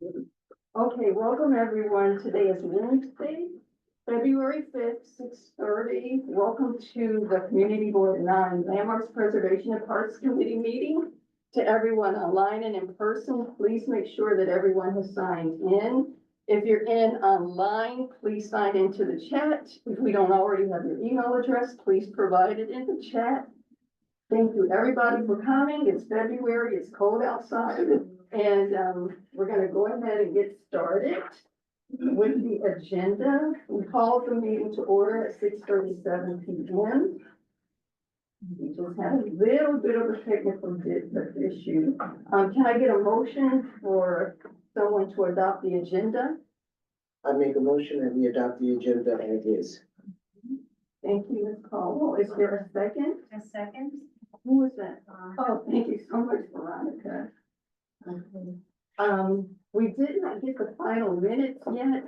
Okay, welcome everyone. Today is Wednesday, February 5th, 6:30. Welcome to the Community Board 9 Landmarks Preservation and Parks Committee meeting. To everyone online and in person, please make sure that everyone has signed in. If you're in online, please sign into the chat. If we don't already have your email address, please provide it in the chat. Thank you, everybody, for coming. It's February, it's cold outside, and we're gonna go ahead and get started with the agenda. We called the meeting to order at 6:37 p.m. We just had a little bit of a technical issue. Can I get a motion for someone to adopt the agenda? I make a motion that we adopt the agenda as is. Thank you, Ms. Caldwell. Is there a second? A second. Who was that? Oh, thank you so much, Veronica. We did not get the final minutes yet,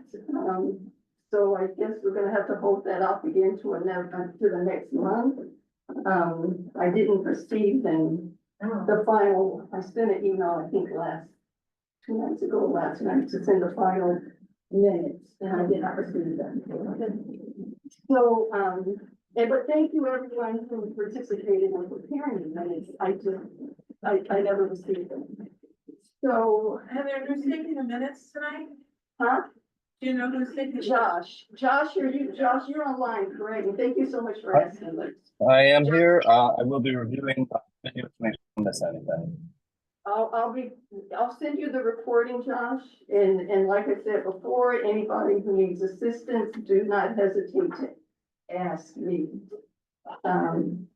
so I guess we're gonna have to hold that off again to the next month. I didn't receive the final, I sent an email, I think two nights ago, last night, to send the final minutes, and I did not receive them. So, but thank you everyone who participated in preparing the minutes. I never received them. So, Heather, who's taking the minutes tonight? huh? Do you know who's taking? Josh, you're online, correct? And thank you so much for asking. I am here. I will be reviewing video to make sure I don't miss anything. I'll send you the recording, Josh, and like I said before, anybody who needs assistance, do not hesitate to ask me.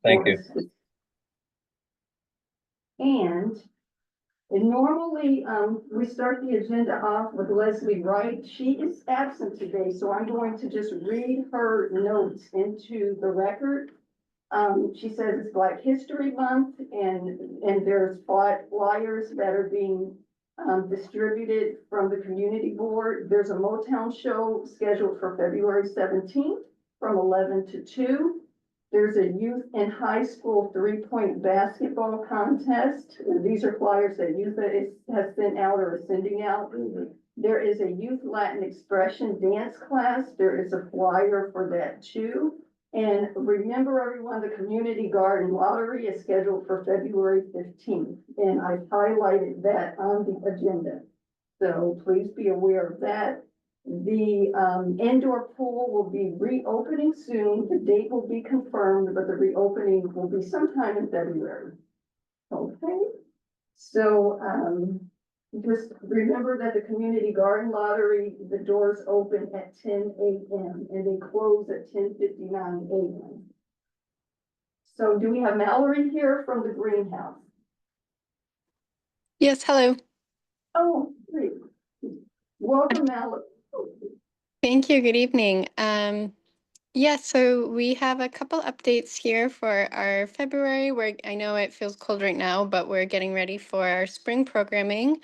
Thank you. And normally, we start the agenda off with Leslie Wright. She is absent today, so I'm going to just read her notes into the record. She says it's Black History Month and there's flyers that are being distributed from the community board. There's a Motown show scheduled for February 17th from 11 to 2. There's a youth and high school 3-point basketball contest. These are flyers that youth has sent out or is sending out. There is a youth Latin expression dance class. There is a flyer for that too. And remember everyone, the community garden lottery is scheduled for February 15th. And I've highlighted that on the agenda. So please be aware of that. The indoor pool will be reopening soon. The date will be confirmed, but the reopening will be sometime in February. Okay. So just remember that the community garden lottery, the doors open at 10 a.m. and they close at 10:59 a.m. So do we have Mallory here from the greenhouse? Yes, hello. Oh, great. Welcome, Mallory. Thank you. Good evening. Yeah, so we have a couple updates here for our February, where I know it feels cold right now, but we're getting ready for our spring programming,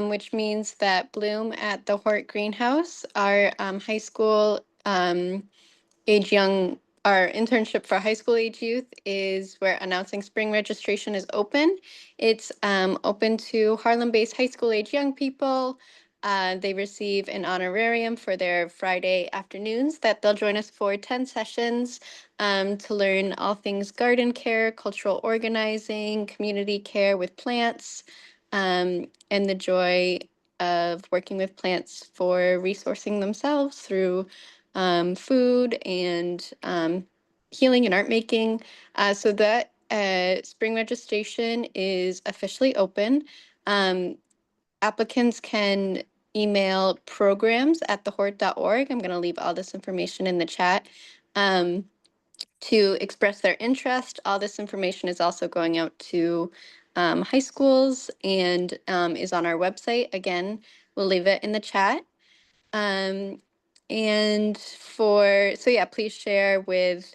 which means that Bloom at the Hort Greenhouse, our high school age young, our internship for high school age youth is we're announcing spring registration is open. It's open to Harlem-based high school age young people. They receive an honorarium for their Friday afternoons that they'll join us for 10 sessions to learn all things garden care, cultural organizing, community care with plants, and the joy of working with plants for resourcing themselves through food and healing and art making. So that spring registration is officially open. Applicants can email programs@thehort.org. I'm going to leave all this information in the chat to express their interest. All this information is also going out to high schools and is on our website. Again, we'll leave it in the chat. So yeah, please share with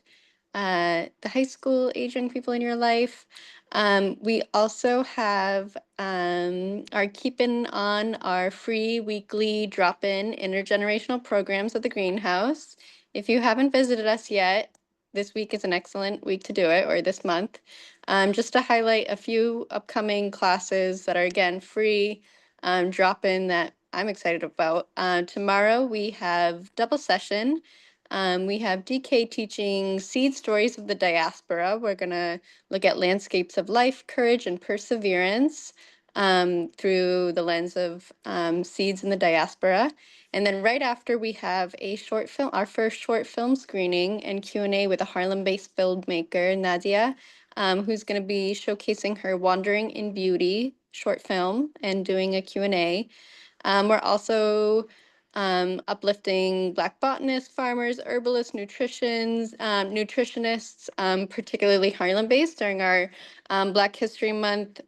the high school age young people in your life. We also have are keeping on our free weekly drop-in intergenerational programs at the greenhouse. If you haven't visited us yet, this week is an excellent week to do it, or this month. Just to highlight a few upcoming classes that are again free drop-in that I'm excited about. Tomorrow we have double session. We have DK teaching Seed Stories of the Diaspora. We're going to look at landscapes of life, courage, and perseverance through the lens of seeds in the diaspora. And then right after we have a short film, our first short film screening and Q&A with a Harlem-based filmmaker, Nadia, who's going to be showcasing her Wandering in Beauty short film and doing a Q&A. We're also uplifting Black botanists, farmers, herbalists, nutritionists, particularly Harlem-based during our Black History Month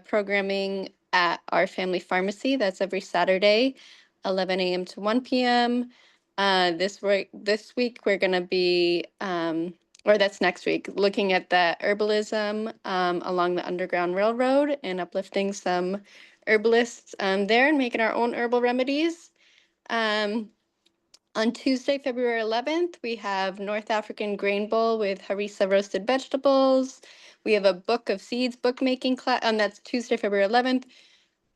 programming at our family pharmacy. That's every Saturday, 11 a.m. to 1 p.m. This week we're going to be, or that's next week, looking at the herbalism along the Underground Railroad and uplifting some herbalists there and making our own herbal remedies. On Tuesday, February 11th, we have North African Grain Bowl with harissa roasted vegetables. We have a Book of Seeds bookmaking class, and that's Tuesday, February 11th.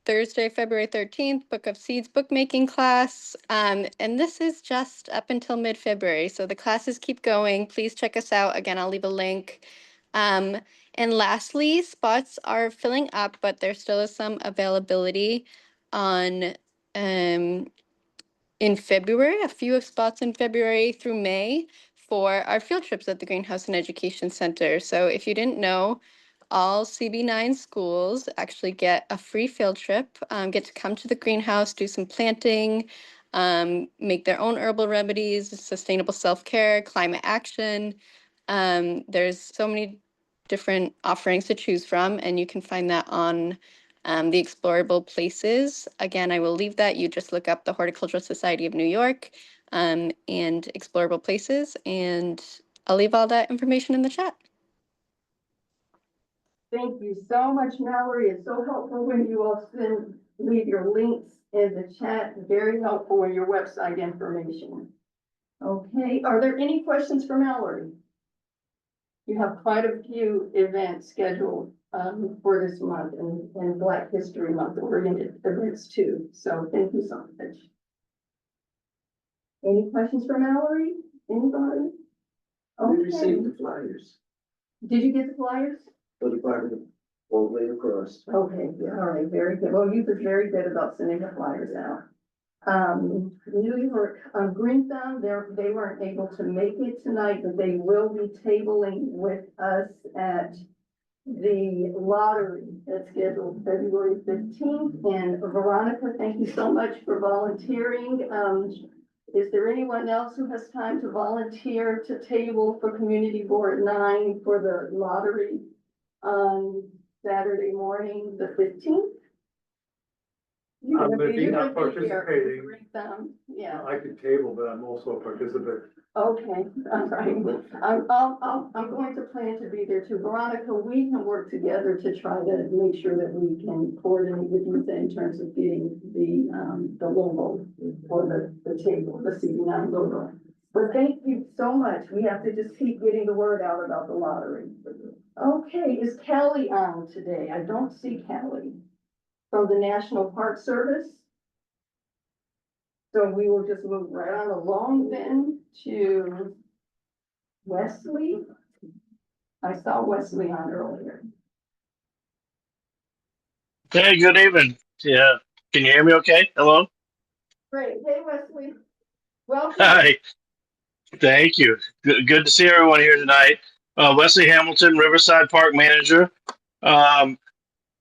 Thursday, February 13th, Book of Seeds bookmaking class. And this is just up until mid-February, so the classes keep going. Please check us out. Again, I'll leave a link. And lastly, spots are filling up, but there still is some availability on in February, a few of spots in February through May for our field trips at the Greenhouse and Education Center. So if you didn't know, all CB9 schools actually get a free field trip, get to come to the greenhouse, do some planting, make their own herbal remedies, sustainable self-care, climate action. There's so many different offerings to choose from, and you can find that on the explorable places. Again, I will leave that. You just look up the Horticultural Society of New York and explorable places, and I'll leave all that information in the chat. Thank you so much, Mallory. It's so helpful when you all leave your links in the chat. Very helpful in your website information. Okay, are there any questions for Mallory? You have quite a few events scheduled for this month and Black History Month oriented events too. So thank you so much. Any questions for Mallory? Anybody? We Okay. received the flyers Did you get the flyers? for the department all the way across. Okay, yeah, all right, very good. Well, you've been very good about sending the flyers out. New York, Green Thumb, they weren't able to make it tonight, but they will be tabling with us at the lottery that's scheduled February 15th. And Veronica, thank you so much for volunteering. Is there anyone else who has time to volunteer to table for Community Board 9 for the lottery on Saturday morning, the 15th? I'm gonna be not participating. Yeah, I could table, but I'm also a participant. okay, all right. I'm going to plan to be there too. Veronica, we can work together to try to make sure that we can coordinate with you in terms of getting the logo for the table, the CB9 logo. But thank you so much. We have to just keep getting the word out about the lottery. Okay, is Kelly on today? I don't see Kelly from the National Park Service. So we will just move right on along then to Wesley. I saw Wesley on earlier. Hey, good evening. Yeah, can you hear me okay? Hello? Great. Hey, Wesley. Welcome. Hi, thank you. Good to see everyone here tonight. Wesley Hamilton, Riverside Park Manager.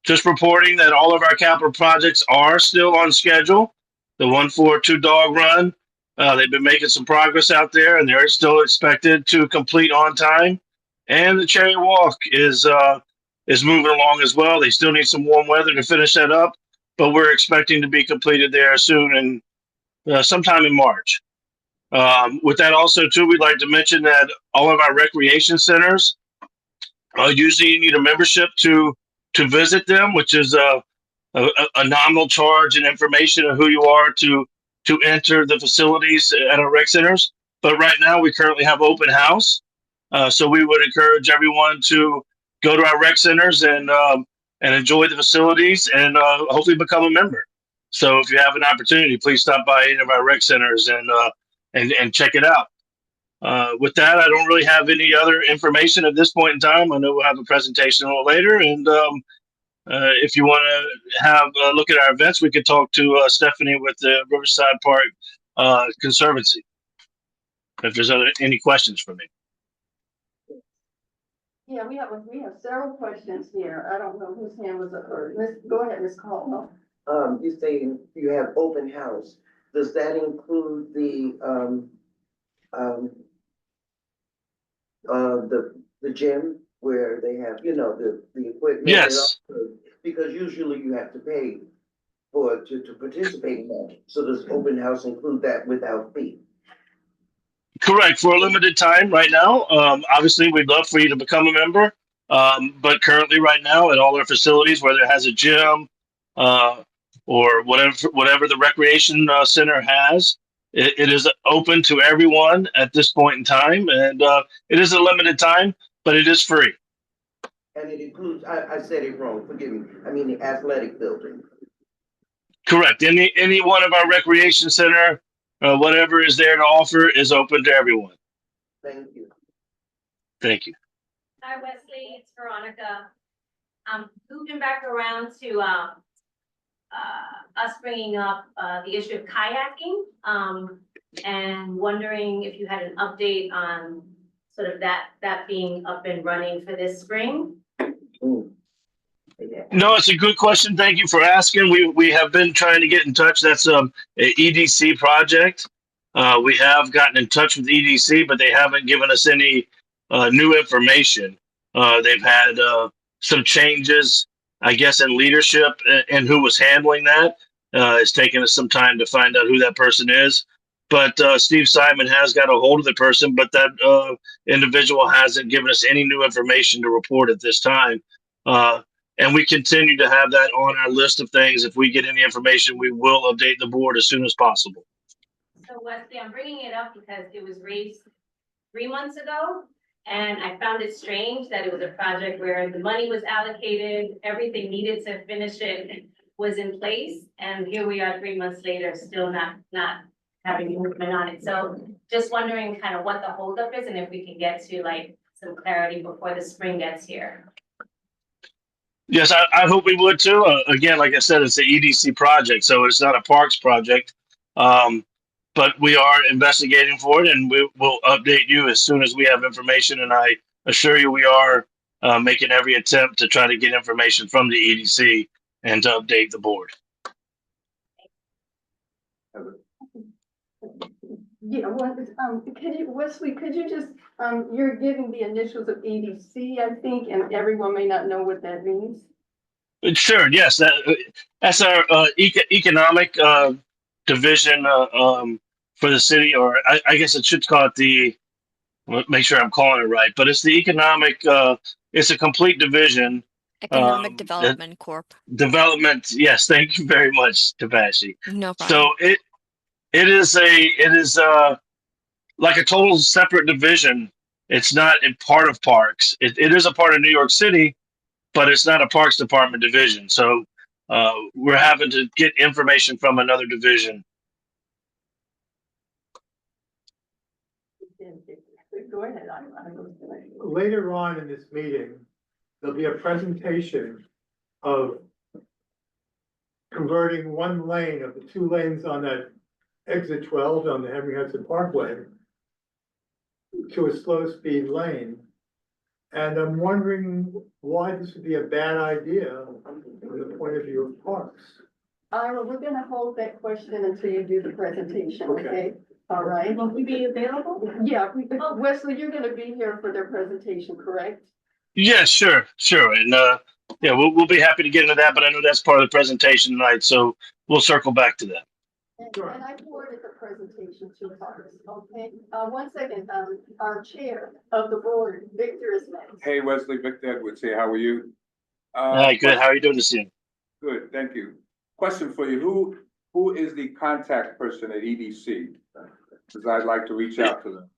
Just reporting that all of our capital projects are still on schedule. The 142 Dog Run, they've been making some progress out there, and they're still expected to complete on time. And the Cherry Walk is moving along as well. They still need some warm weather to finish that up, but we're expecting to be completed there soon and sometime in March. With that also too, we'd like to mention that all of our recreation centers usually you need a membership to visit them, which is a nominal charge and information of who you are to enter the facilities at our rec centers. But right now we currently have open house. So we would encourage everyone to go to our rec centers and enjoy the facilities and hopefully become a member. So if you have an opportunity, please stop by any of our rec centers and check it out. With that, I don't really have any other information at this point in time. I know we'll have a presentation a little later, and if you want to have a look at our events, we could talk to Stephanie with the Riverside Park Conservancy. If there's any questions for me. Yeah, we have several questions here. I don't know whose hand was up first. Go ahead, Ms. Caldwell. You say you have open house. Does that include the gym where they have, the equipment? Yes. Because usually you have to pay to participate in that. So does open house include that without fee? Correct. For a limited time right now. Obviously, we'd love for you to become a member. But currently right now at all our facilities, whether it has a gym or whatever the recreation center has, it is open to everyone at this point in time. And it is a limited time, but it is free. And it includes, I said it wrong, forgive me. I mean the athletic building. Correct. Any one of our recreation center, whatever is there to offer is open to everyone. Thank you. Thank you. Hi, Wesley, it's Veronica. Looping back around to us bringing up the issue of kayaking and wondering if you had an update on sort of that being up and running for this spring. No, it's a good question. Thank you for asking. We have been trying to get in touch. That's a EDC project. We have gotten in touch with EDC, but they haven't given us any new information. They've had some changes, I guess, in leadership and who was handling that. It's taken us some time to find out who that person is. But Steve Simon has got a hold of the person, but that individual hasn't given us any new information to report at this time. And we continue to have that on our list of things. If we get any information, we will update the board as soon as possible. So Wesley, I'm bringing it up because it was raised 3 months ago. And I found it strange that it was a project where the money was allocated, everything needed to finish it was in place. And here we are 3 months later, still not having movement on it. So just wondering kind of what the holdup is and if we can get to like some clarity before the spring gets here. Yes, I hope we would too. Again, like I said, it's the EDC project, so it's not a parks project. But we are investigating for it, and we will update you as soon as we have information. And I assure you, we are making every attempt to try to get information from the EDC and to update the board. Yeah, well, Wesley, could you just, you're giving the initials of EDC, I think, and everyone may not know what that means. Sure. Yes, that's our economic division for the city, or I guess it should call it the. Make sure I'm calling it right, but it's the economic. It's a complete division. Economic Development Corp. Development. Yes, thank you very much, Tabashi. No problem. So it is like a total separate division. It's not a part of parks. It is a part of New York City, but it's not a parks department division. So we're having to get information from another division. Go ahead. Later on in this meeting, there'll be a presentation of converting one lane of the 2 lanes on that exit 12 on the Henry Hudson Parkway to a slow speed lane. And I'm wondering why this would be a bad idea from the point of view of parks. Ira, we're gonna hold that question until you do the presentation, Okay. okay? All right. Will we be available? Yeah, Wesley, you're gonna be here for their presentation, correct? Yes, sure. And yeah, we'll be happy to get into that, but I know that's part of the presentation tonight, so we'll circle back to that. And I forwarded the presentation to Parks, okay? 1 second, our chair of the board, Victor is next. Hey, Wesley, Victor Edwards here. How are you? Hi, good. How are you doing this evening? Good, thank you. Question for you. Who is the contact person at EDC? Because I'd like to reach out to them,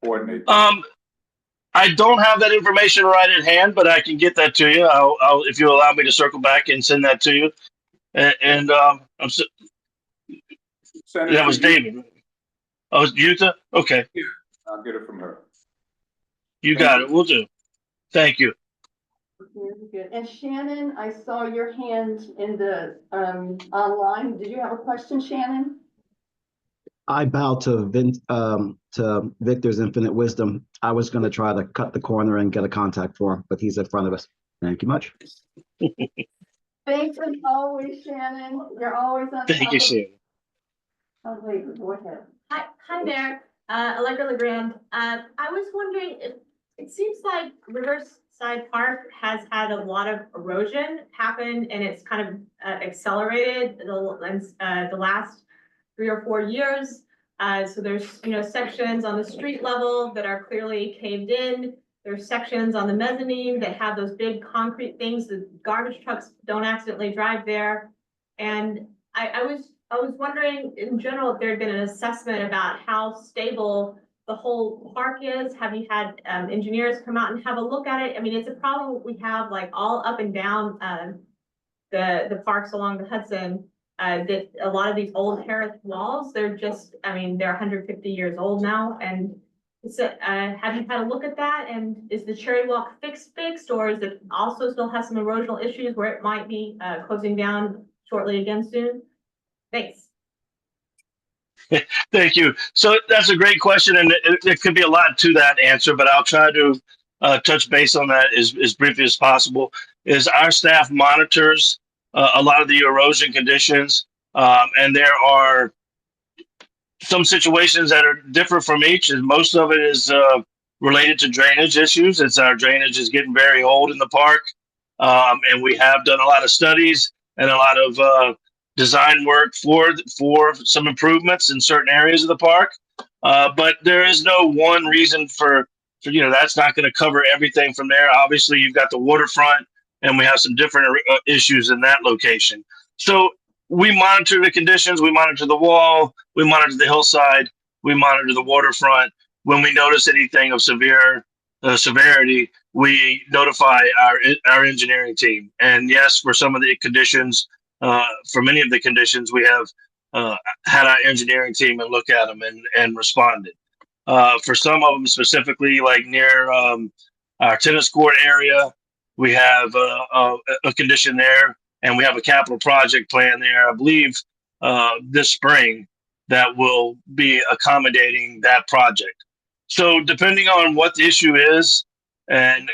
coordinate. I don't have that information right at hand, but I can get that to you. I'll if you allow me to circle back and send that to you. And Send it that to was you. David. Oh, Utah? Okay, I'll get it from her. you Thank got you. it. We'll do. Thank you. Very good. And Shannon, I saw your hand in the, online. Did you have a question, Shannon? I bow to Victor's infinite wisdom. I was going to try to cut the corner and get a contact for him, but he's in front of us. Thank you much. Thanks as always, Shannon. You're always on Thank top you, of. Shannon. Oh, wait, go ahead. Hi there, Allegra LeGrand. I was wondering, it seems like Riverside Park has had a lot of erosion happen and it's kind of accelerated the last 3 or 4 years. So there's, sections on the street level that are clearly caved in. There's sections on the mezzanine that have those big concrete things, the garbage trucks don't accidentally drive there. And I was wondering in general if there had been an assessment about how stable the whole park is. Have you had engineers come out and have a look at it? I mean, it's a problem we have like all up and down the parks along the Hudson. That a lot of these old terraced walls, they're just, I mean, they're 150 years old now. And so, have you had a look at that? And is the Cherry Walk fixed, or is it also still has some erosional issues where it might be closing down shortly again soon? Thanks. Thank you. So that's a great question, and it could be a lot to that answer, but I'll try to touch base on that as briefly as possible. Is our staff monitors a lot of the erosion conditions, and there are some situations that are different from each, and most of it is related to drainage issues. It's our drainage is getting very old in the park, and we have done a lot of studies and a lot of design work for some improvements in certain areas of the park. But there is no one reason for that's not going to cover everything from there. Obviously, you've got the waterfront, and we have some different issues in that location. So we monitor the conditions, we monitor the wall, we monitor the hillside, we monitor the waterfront. When we notice anything of severity, we notify our engineering team. And yes, for some of the conditions, for many of the conditions, we have had our engineering team and look at them and responded. For some of them specifically, like near our tennis court area, we have a condition there, and we have a capital project plan there, I believe, this spring that will be accommodating that project. So depending on what the issue is and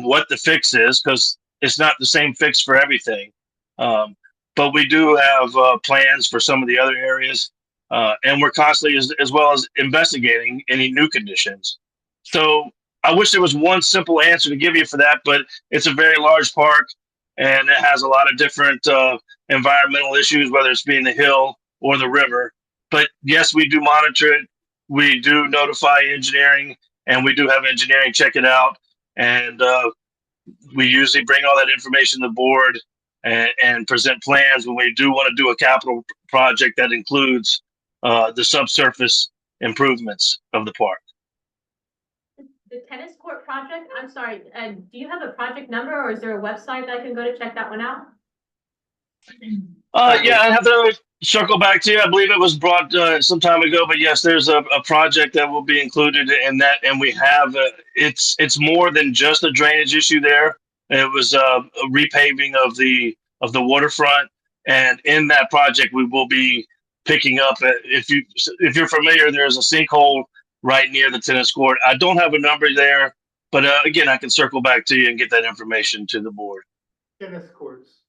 what the fix is, because it's not the same fix for everything. But we do have plans for some of the other areas, and we're constantly as well as investigating any new conditions. So I wish there was one simple answer to give you for that, but it's a very large park, and it has a lot of different environmental issues, whether it's being the hill or the river. But yes, we do monitor it. We do notify engineering, and we do have engineering check it out. And we usually bring all that information to the board and present plans when we do want to do a capital project that includes the subsurface improvements of the park. The tennis court project, I'm sorry, do you have a project number or is there a website that I can go to check that one out? Yeah, I have to circle back to you. I believe it was brought some time ago, but yes, there's a project that will be included in that, and we have it's more than just a drainage issue there. It was a repaving of the waterfront, and in that project, we will be picking up. If you're familiar, there's a sinkhole right near the tennis court. I don't have a number there, but again, I can circle back to you and get that information to the board. Tennis courts.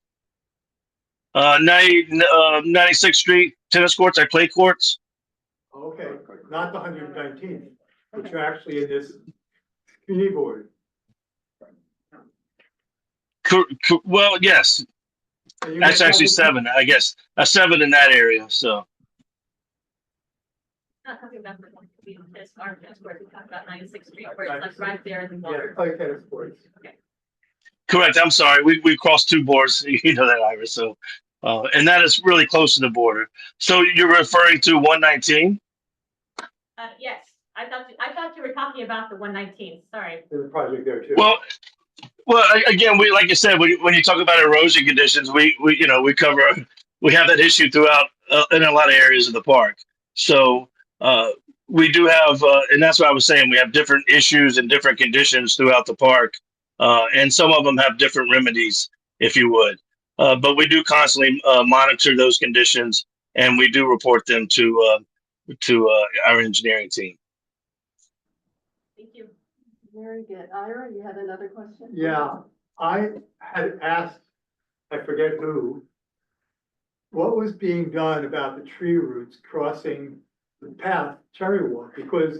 96th Street tennis courts, our clay courts. Okay, not the 119th, which are actually in this community board. Well, yes, And you that's guys actually have 7, I guess. A 7 in that area. So Not talking about the one to be on this our tennis court, we talked about 96th Street, where it's like right there in the Yeah, water. play tennis courts. correct. I'm sorry. We crossed 2 boards. You know that, Iris. So, and that is really close to the border. So you're referring to 119? Yes, I thought you were talking about the 119th, sorry. There's a project there too. Well, Well, again, we like I said, when you talk about erosion conditions, we cover we have that issue throughout in a lot of areas of the park. So uh, we do have, and that's what I was saying. We have different issues and different conditions throughout the park, and some of them have different remedies, if you would. But we do constantly monitor those conditions, and we do report them to our engineering team. Thank you. Very good. Ira, you had another question? Yeah, I had asked, I forget who, what was being done about the tree roots crossing the path, Cherry Walk, because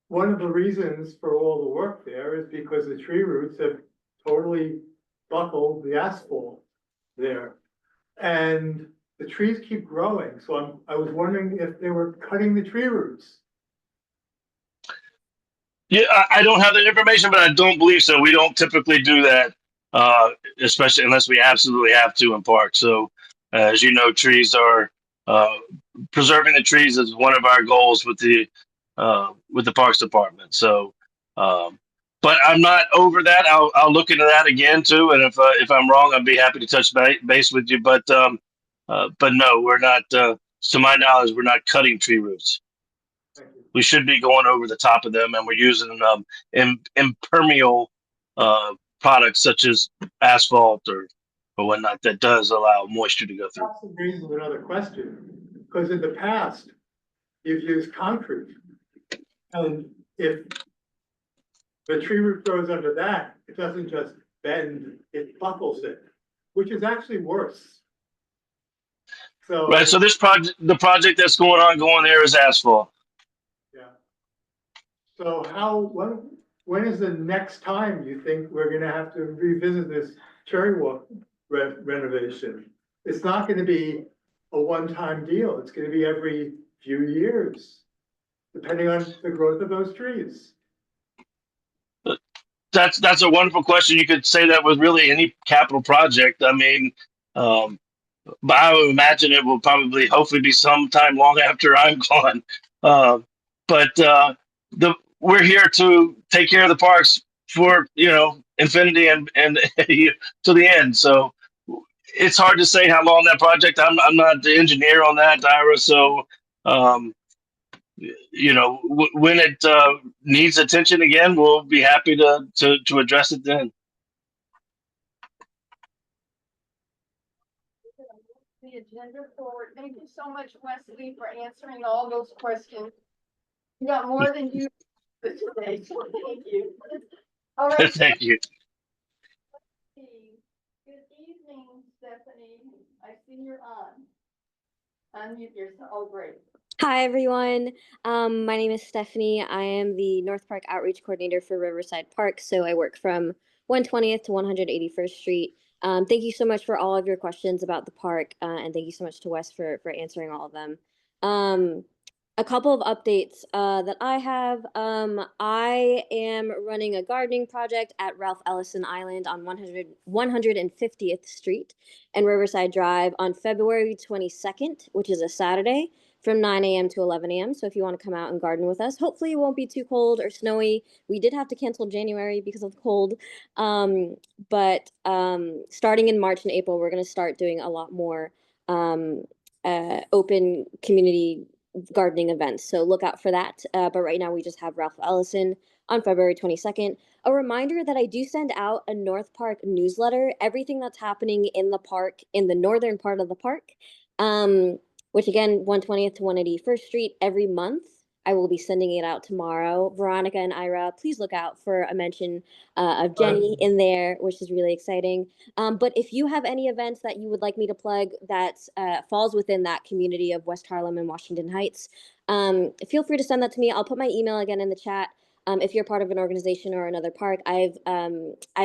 one of the reasons for all the work there is because the tree roots have totally buckled the asphalt there. And the trees keep growing, so I was wondering if they were cutting the tree roots. Yeah, I don't have that information, but I don't believe so. We don't typically do that, especially unless we absolutely have to in parks. So, as you know, trees are uh, preserving the trees is one of our goals with the Parks Department. So, but I'm not over that. I'll look into that again too, and if I'm wrong, I'd be happy to touch base with you. But no, we're not. To my knowledge, we're not cutting tree roots. We should be going over the top of them, and we're using impermeable products such as asphalt or whatnot that does allow moisture to go through. Also brings up another question, because in the past, you've used concrete. And if the tree root grows under that, it doesn't just bend, it buckles it, which is actually worse. So. Right. So the project that's going there is asphalt. Yeah. So when is the next time you think we're gonna have to revisit this Cherry Walk renovation? It's not gonna be a one-time deal. It's gonna be every few years, depending on the growth of those trees. That's a wonderful question. You could say that with really any capital project. I mean, but I would imagine it will probably, hopefully, be sometime long after I'm gone. Uh, but we're here to take care of the parks for infinity and to the end. So it's hard to say how long that project. I'm not the engineer on that, Ira. So when it needs attention again, we'll be happy to address it then. The agenda forward. Thank you so much, Wesley, for answering all those questions. You got more than you did today, so thank you. All right. Thank you. Good evening, Stephanie. I see you're on. Unmute yourself. Oh, great. Hi, everyone. My name is Stephanie. I am the North Park Outreach Coordinator for Riverside Park. So I work from 120th to 181st Street. Thank you so much for all of your questions about the park, and thank you so much to Wes for answering all of them. A couple of updates that I have. I am running a gardening project at Ralph Ellison Island on 150th Street and Riverside Drive on February 22nd, which is a Saturday, from 9 a.m. to 11 a.m. So if you want to come out and garden with us, hopefully it won't be too cold or snowy. We did have to cancel January because of the cold. But starting in March and April, we're going to start doing a lot more open community gardening events. So look out for that. But right now we just have Ralph Ellison on February 22nd. A reminder that I do send out a North Park newsletter, everything that's happening in the park, in the northern part of the park, which again, 120th to 181st Street every month. I will be sending it out tomorrow. Veronica and Ira, please look out for a mention of Jenny in there, which is really exciting. But if you have any events that you would like me to plug that falls within that community of West Harlem and Washington Heights, feel free to send that to me. I'll put my email again in the chat. If you're part of an organization or another park, I've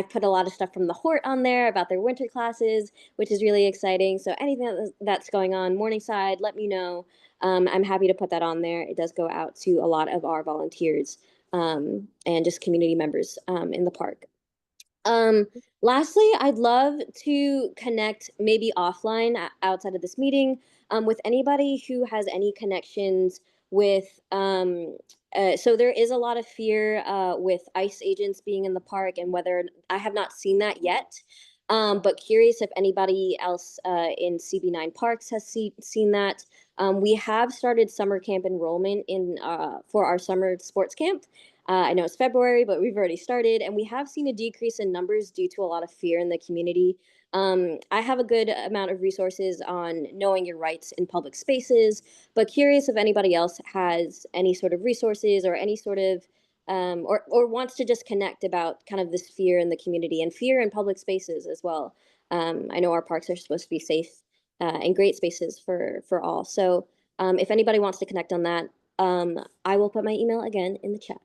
put a lot of stuff from the Hort on there about their winter classes, which is really exciting. So anything that's going on Morningside, let me know. I'm happy to put that on there. It does go out to a lot of our volunteers and just community members in the park. Lastly, I'd love to connect maybe offline outside of this meeting with anybody who has any connections with so there is a lot of fear with ICE agents being in the park, and whether I have not seen that yet. But curious if anybody else in CB9 Parks has seen that. We have started summer camp enrollment in for our summer sports camp. I know it's February, but we've already started, and we have seen a decrease in numbers due to a lot of fear in the community. I have a good amount of resources on knowing your rights in public spaces, but curious if anybody else has any sort of resources or any sort of or wants to just connect about kind of this fear in the community and fear in public spaces as well. I know our parks are supposed to be safe and great spaces for all. So if anybody wants to connect on that, I will put my email again in the chat.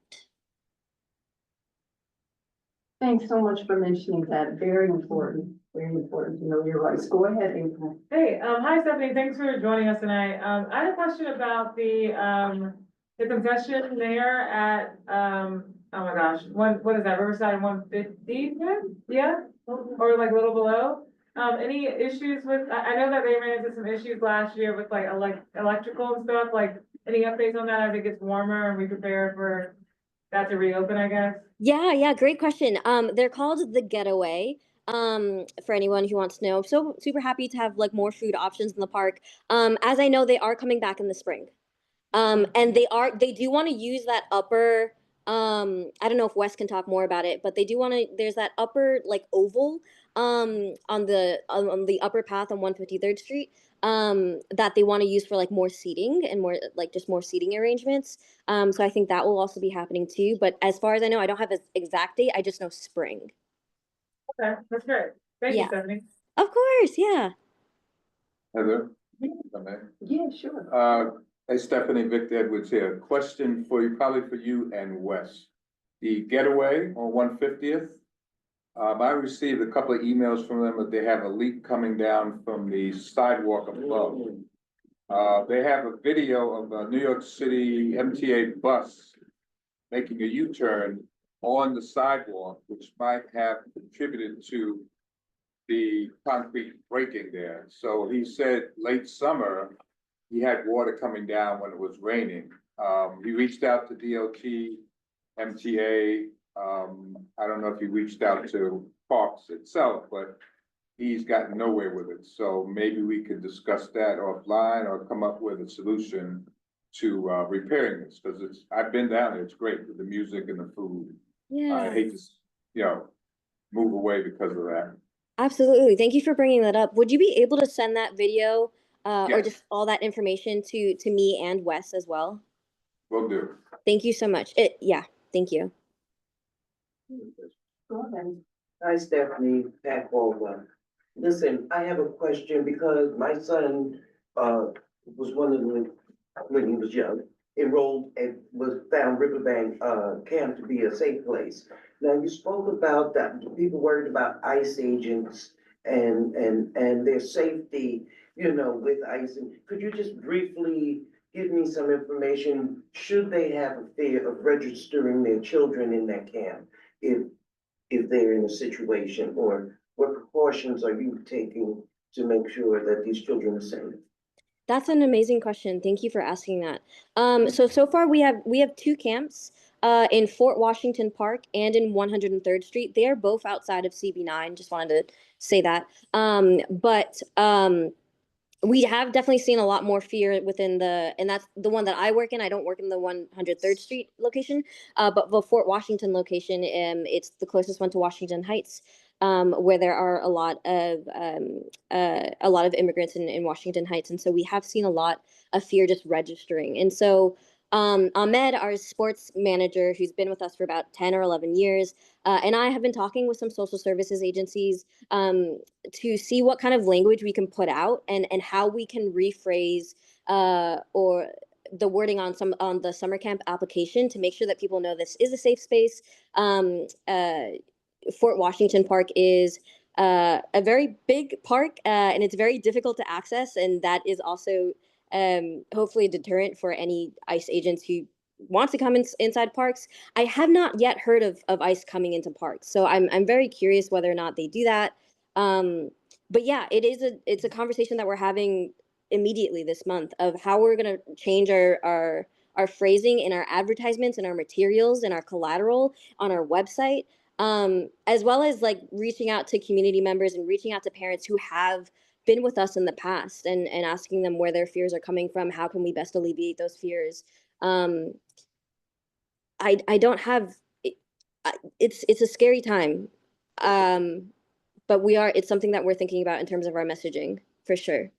Thanks so much for mentioning that. Very important to know your rights. Go ahead, April. Hey, hi Stephanie, thanks for joining us tonight. I had a question about the concession there at, oh my gosh, what is that, Riverside 150? Yeah, or like a little below? Any issues with, I know that they ran into some issues last year with like electrical and stuff, like any updates on that as it gets warmer and we prepare for that to reopen, I guess? Yeah, great question. They're called The Getaway. For anyone who wants to know. So super happy to have like more food options in the park. As I know, they are coming back in the spring. And they do want to use that upper, I don't know if Wes can talk more about it, but they do want to, there's that upper like oval, on the upper path on 153rd Street, that they want to use for like more seating and more like just more seating arrangements. So I think that will also be happening too. But as far as I know, I don't have an exact date. I just know spring. Okay, that's great. Thank you, Yeah. Stephanie. Of course, yeah. Heather? Yeah, sure. Hey Stephanie, Victor Edwards here. Question for you, probably for you and Wes. The Getaway on 150th. I received a couple of emails from them that they have a leak coming down from the sidewalk above. They have a video of a New York City MTA bus making a U-turn on the sidewalk, which might have contributed to the concrete breaking there. So he said late summer, he had water coming down when it was raining. He reached out to DOT, MTA. I don't know if he reached out to Parks itself, but he's gotten nowhere with it. So maybe we could discuss that offline or come up with a solution to repairing this, because I've been down there. It's great with the music and the food. Yeah. I hate to, move away because of that. Absolutely. Thank you for bringing that up. Would you be able to send that video or Yes. just all that information to me and Wes as well? Will do. Thank you so much. Yeah, thank you. Go ahead. Hi, Stephanie, Pat Baldwin. Listen, I have a question because my son, was one of the, when he was young, enrolled and was found Riverbank, camp to be a safe place. Now, you spoke about that, people worried about ICE agents and their safety, with ICE. Could you just briefly give me some information? Should they have a fear of registering their children in that camp if they're in a situation, or what precautions are you taking to make sure that these children are safe? That's an amazing question. Thank you for asking that. So far we have two camps in Fort Washington Park and in 103rd Street. They are both outside of CB9. Just wanted to say that. But we have definitely seen a lot more fear within and that's the one that I work in. I don't work in the 103rd Street location, but the Fort Washington location, it's the closest one to Washington Heights, where there are a lot of immigrants in Washington Heights. And so we have seen a lot of fear just registering. And so Ahmed, our sports manager, who's been with us for about 10 or 11 years, and I have been talking with some social services agencies to see what kind of language we can put out and how we can rephrase or the wording on the summer camp application to make sure that people know this is a safe space. Fort Washington Park is a very big park, and it's very difficult to access, and that is also hopefully a deterrent for any ICE agents who want to come inside parks. I have not yet heard of ICE coming into parks, so I'm very curious whether or not they do that. But yeah, it's a conversation that we're having immediately this month of how we're going to change our our phrasing in our advertisements and our materials and our collateral on our website, as well as like reaching out to community members and reaching out to parents who have been with us in the past and asking them where their fears are coming from. How can we best alleviate those fears? I don't have, it's a scary time. But it's something that we're thinking about in terms of our messaging, for sure.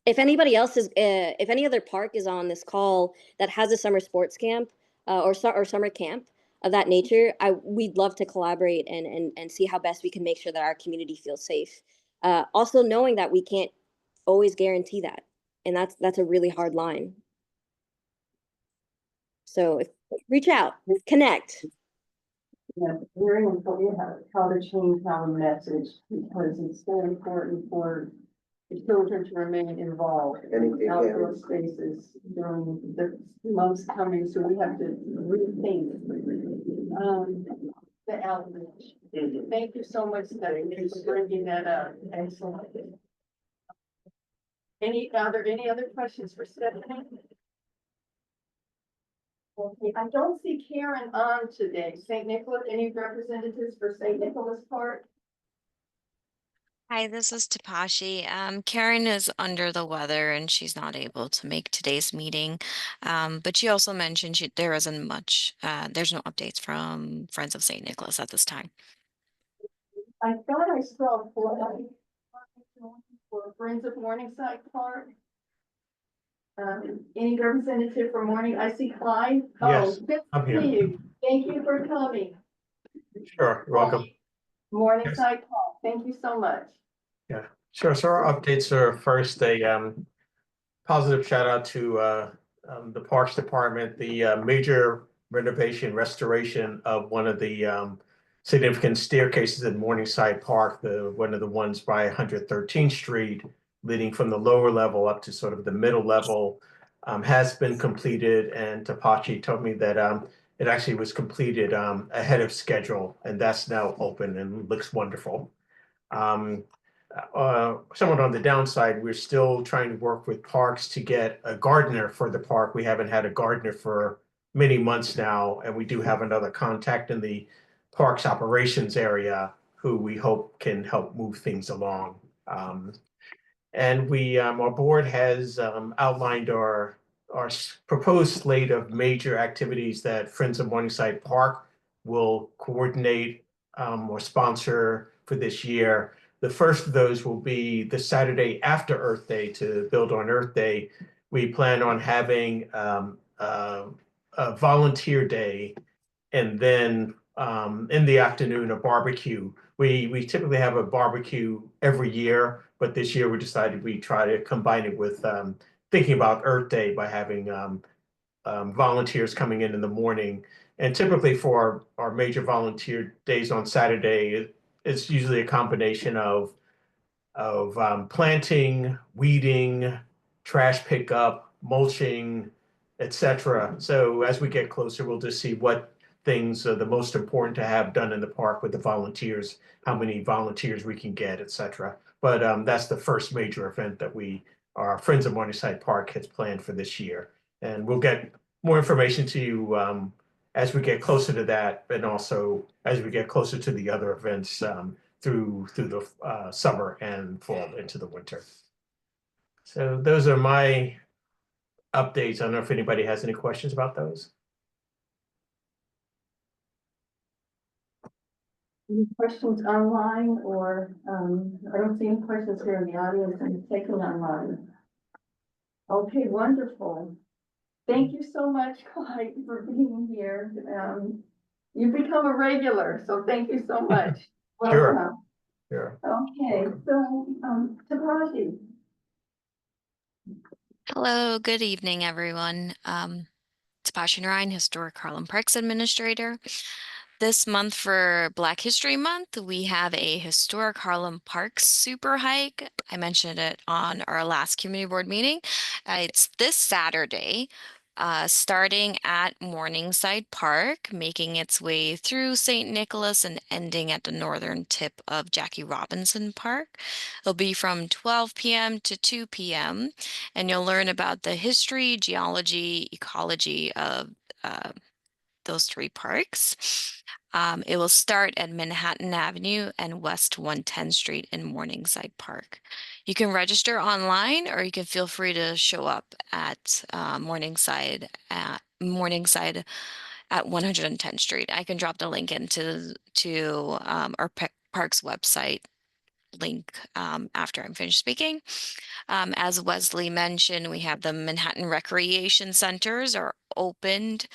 If anybody else is, if any other park is on this call that has a summer sports camp, or summer camp of that nature, we'd love to collaborate and see how best we can make sure that our community feels safe. Also knowing that we can't always guarantee that, and that's a really hard line. So reach out, connect. Yeah, very important how to change our message, because it's so important for the children to remain involved in outdoor spaces during the months coming, so we have to rethink the outreach. Thank you so much, Stephanie, for bringing that up. Excellent. Are there any other questions for Stephanie? Okay, I don't see Karen on today. St. Nicholas, any representatives for St. Nicholas Park? Hi, this is Tapashi. Karen is under the weather and she's not able to make today's meeting. But she also mentioned there isn't much, there's no updates from Friends of St. Nicholas at this time. I thought I saw for Friends of Morningside Park. Any representative for Morning? I see Clyde. Yes, Oh, good I'm to here. see you. Thank you for coming. Sure, you're welcome. Morningside Park. Thank you so much. Yeah, sure. So our updates are first a positive shout out to the Parks Department, the major renovation restoration of one of the significant staircases in Morningside Park, one of the ones by 113th Street, leading from the lower level up to sort of the middle level, has been completed. And Tapachi told me that it actually was completed ahead of schedule, and that's now open and looks wonderful. Somewhat on the downside, we're still trying to work with parks to get a gardener for the park. We haven't had a gardener for many months now, and we do have another contact in the parks operations area who we hope can help move things along. And our board has outlined our proposed slate of major activities that Friends of Morningside Park will coordinate or sponsor for this year. The first of those will be the Saturday after Earth Day. To build on Earth Day, we plan on having a volunteer day, and then in the afternoon, a barbecue. We typically have a barbecue every year, but this year we decided we try to combine it with thinking about Earth Day by having volunteers coming in the morning. And typically for our major volunteer days on Saturday, it's usually a combination of planting, weeding, trash pickup, mulching, etc. So as we get closer, we'll just see what things are the most important to have done in the park with the volunteers, how many volunteers we can get, etc. But that's the first major event that our Friends of Morningside Park has planned for this year. And we'll get more information to you as we get closer to that, and also as we get closer to the other events through the summer and fall into the winter. So those are my updates. I don't know if anybody has any questions about those. Any questions online, or I don't see any questions here in the audience and taking online. Okay, wonderful. Thank you so much, Clyde, for being here. You've become a regular, so thank you so much. Sure. Welcome. Sure. Okay, so Tapashi. Hello, good evening, everyone. Tapashi Narayan, Historic Harlem Parks Administrator. This month for Black History Month, we have a Historic Harlem Parks super hike. I mentioned it on our last community board meeting. It's this Saturday starting at Morningside Park, making its way through St. Nicholas and ending at the northern tip of Jackie Robinson Park. It'll be from 12 p.m. to 2 p.m. and you'll learn about the history, geology, ecology of those three parks. It will start at Manhattan Avenue and West 110th Street in Morningside Park. You can register online or you can feel free to show up at Morningside at 110th Street. I can drop the link into our park's website link after I'm finished speaking. As Wesley mentioned, we have the Manhattan Recreation Centers are opened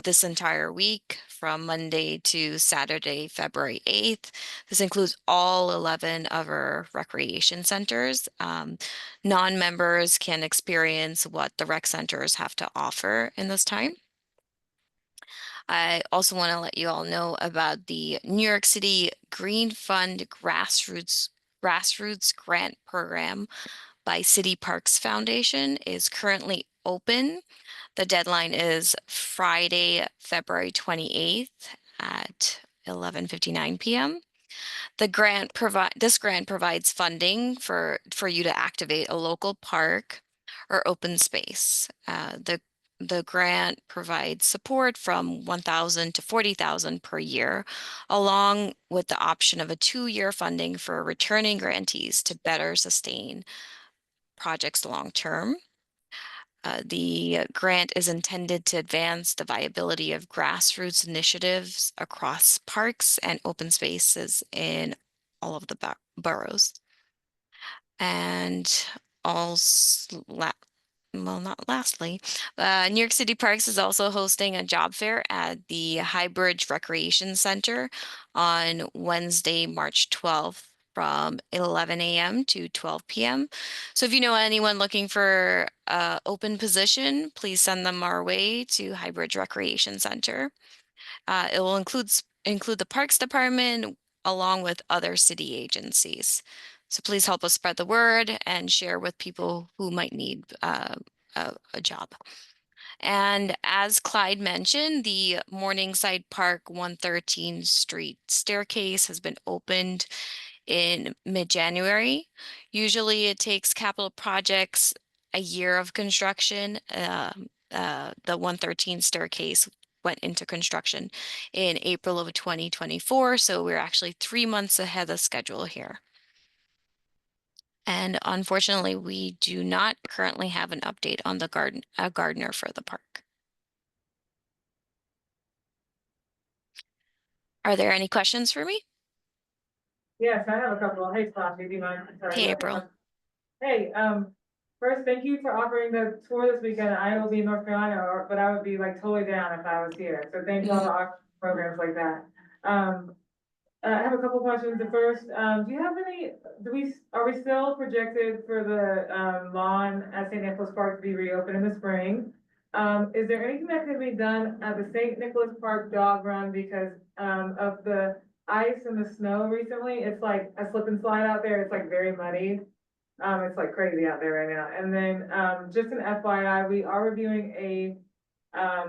this entire week from Monday to Saturday, February 8th. This includes all 11 of our recreation centers. Non-members can experience what the rec centers have to offer in this time. I also want to let you all know about the New York City Green Fund Grassroots Grant Program by City Parks Foundation is currently open. The deadline is Friday, February 28th at 11:59 p.m. This grant provides funding for you to activate a local park or open space. The grant provides support from $1,000 to $40,000 per year, along with the option of a 2-year funding for returning grantees to better sustain projects long term. The grant is intended to advance the viability of grassroots initiatives across parks and open spaces in all of the boroughs. And also, not lastly, New York City Parks is also hosting a job fair at the Highbridge Recreation Center on Wednesday, March 12th from 11 a.m. to 12 p.m. So if you know anyone looking for an open position, please send them our way to Highbridge Recreation Center. It will include the Parks Department along with other city agencies. So please help us spread the word and share with people who might need a job. And as Clyde mentioned, the Morningside Park 113th Street staircase has been opened in mid-January. Usually it takes capital projects a year of construction. The 113th staircase went into construction in April of 2024. So we're actually 3 months ahead of schedule here. And unfortunately, we do not currently have an update on the gardener for the park. Are there any questions for me? Yes, I have a couple. Hey, Sasha, do you mind? Sorry. Hey, April. Hey, first, thank you for offering the tour this weekend. I will be in North Carolina, but I would be like totally down if I was here. So thank you all for programs like that. I have a couple questions. The first, do you have any, are we still projected for the lawn at St. Nicholas Park to be reopened in the spring? Is there anything that could be done at the St. Nicholas Park dog run because of the ice and the snow recently? It's like a slip and slide out there. It's like very muddy. It's like crazy out there right now. And then just an FYI, we are reviewing a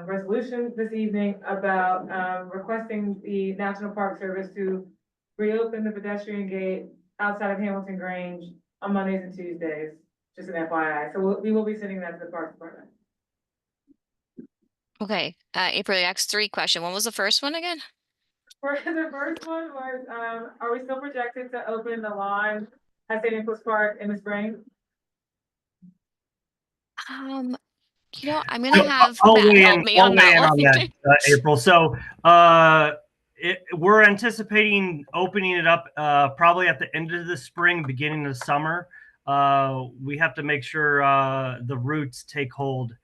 resolution this evening about requesting the National Park Service to reopen the pedestrian gate outside of Hamilton Grange on Mondays and Tuesdays. Just an FYI. So we will be sending that to the Parks Department. Okay, April, you asked 3 questions. What was the first one again? The first one was, are we still projected to open the lawn at St. Nicholas Park in the spring? You know, I'm gonna have I'll Matt weigh help in, me on that one. on that, April. So we're anticipating opening it up probably at the end of the spring, beginning of the summer. We have to make sure the roots take hold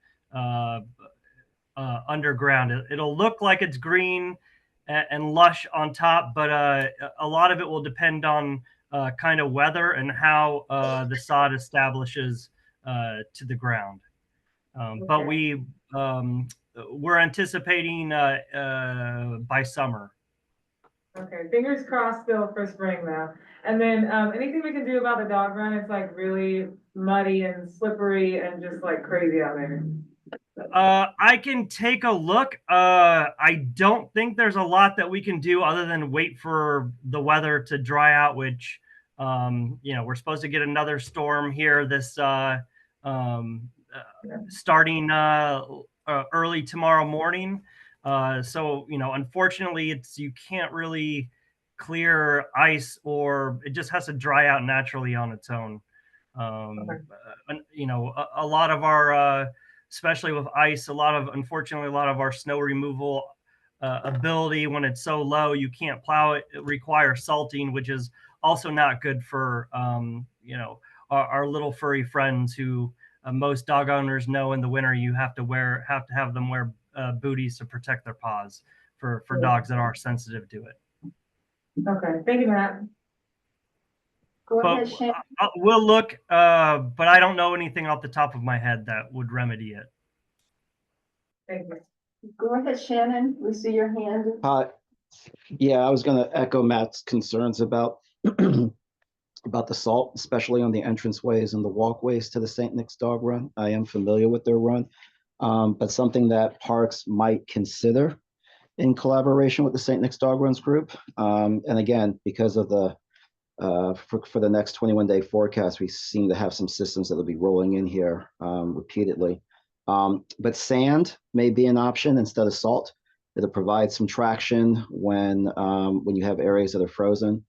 underground. It'll look like it's green and lush on top, but a lot of it will depend on kind of weather and how the sod establishes to the ground. But we're anticipating by summer. Okay, fingers crossed still for spring though. And then anything we can do about the dog run? It's like really muddy and slippery and just like crazy out there. I can take a look. I don't think there's a lot that we can do other than wait for the weather to dry out, which, we're supposed to get another storm here this starting early tomorrow morning. So, unfortunately, you can't really clear ice, or it just has to dry out naturally on its own. A lot of our especially with ice, unfortunately, a lot of our snow removal ability, when it's so low, you can't plow it. It requires salting, which is also not good for, our little furry friends who most dog owners know in the winter you have to have them wear booties to protect their paws for dogs that are sensitive to it. Okay, thank you, Matt. Go But ahead, Shannon. we'll look, but I don't know anything off the top of my head that would remedy it. Thank you. Go ahead, Shannon. We see your hand. Yeah, I was gonna echo Matt's concerns about about the salt, especially on the entranceways and the walkways to the St. Nick's Dog Run. I am familiar with their run, but something that parks might consider in collaboration with the St. Nick's Dog Runs group. And again, because of the for the next 21-day forecast, we seem to have some systems that will be rolling in here repeatedly. But sand may be an option instead of salt. It'll provide some traction when you have areas that are frozen.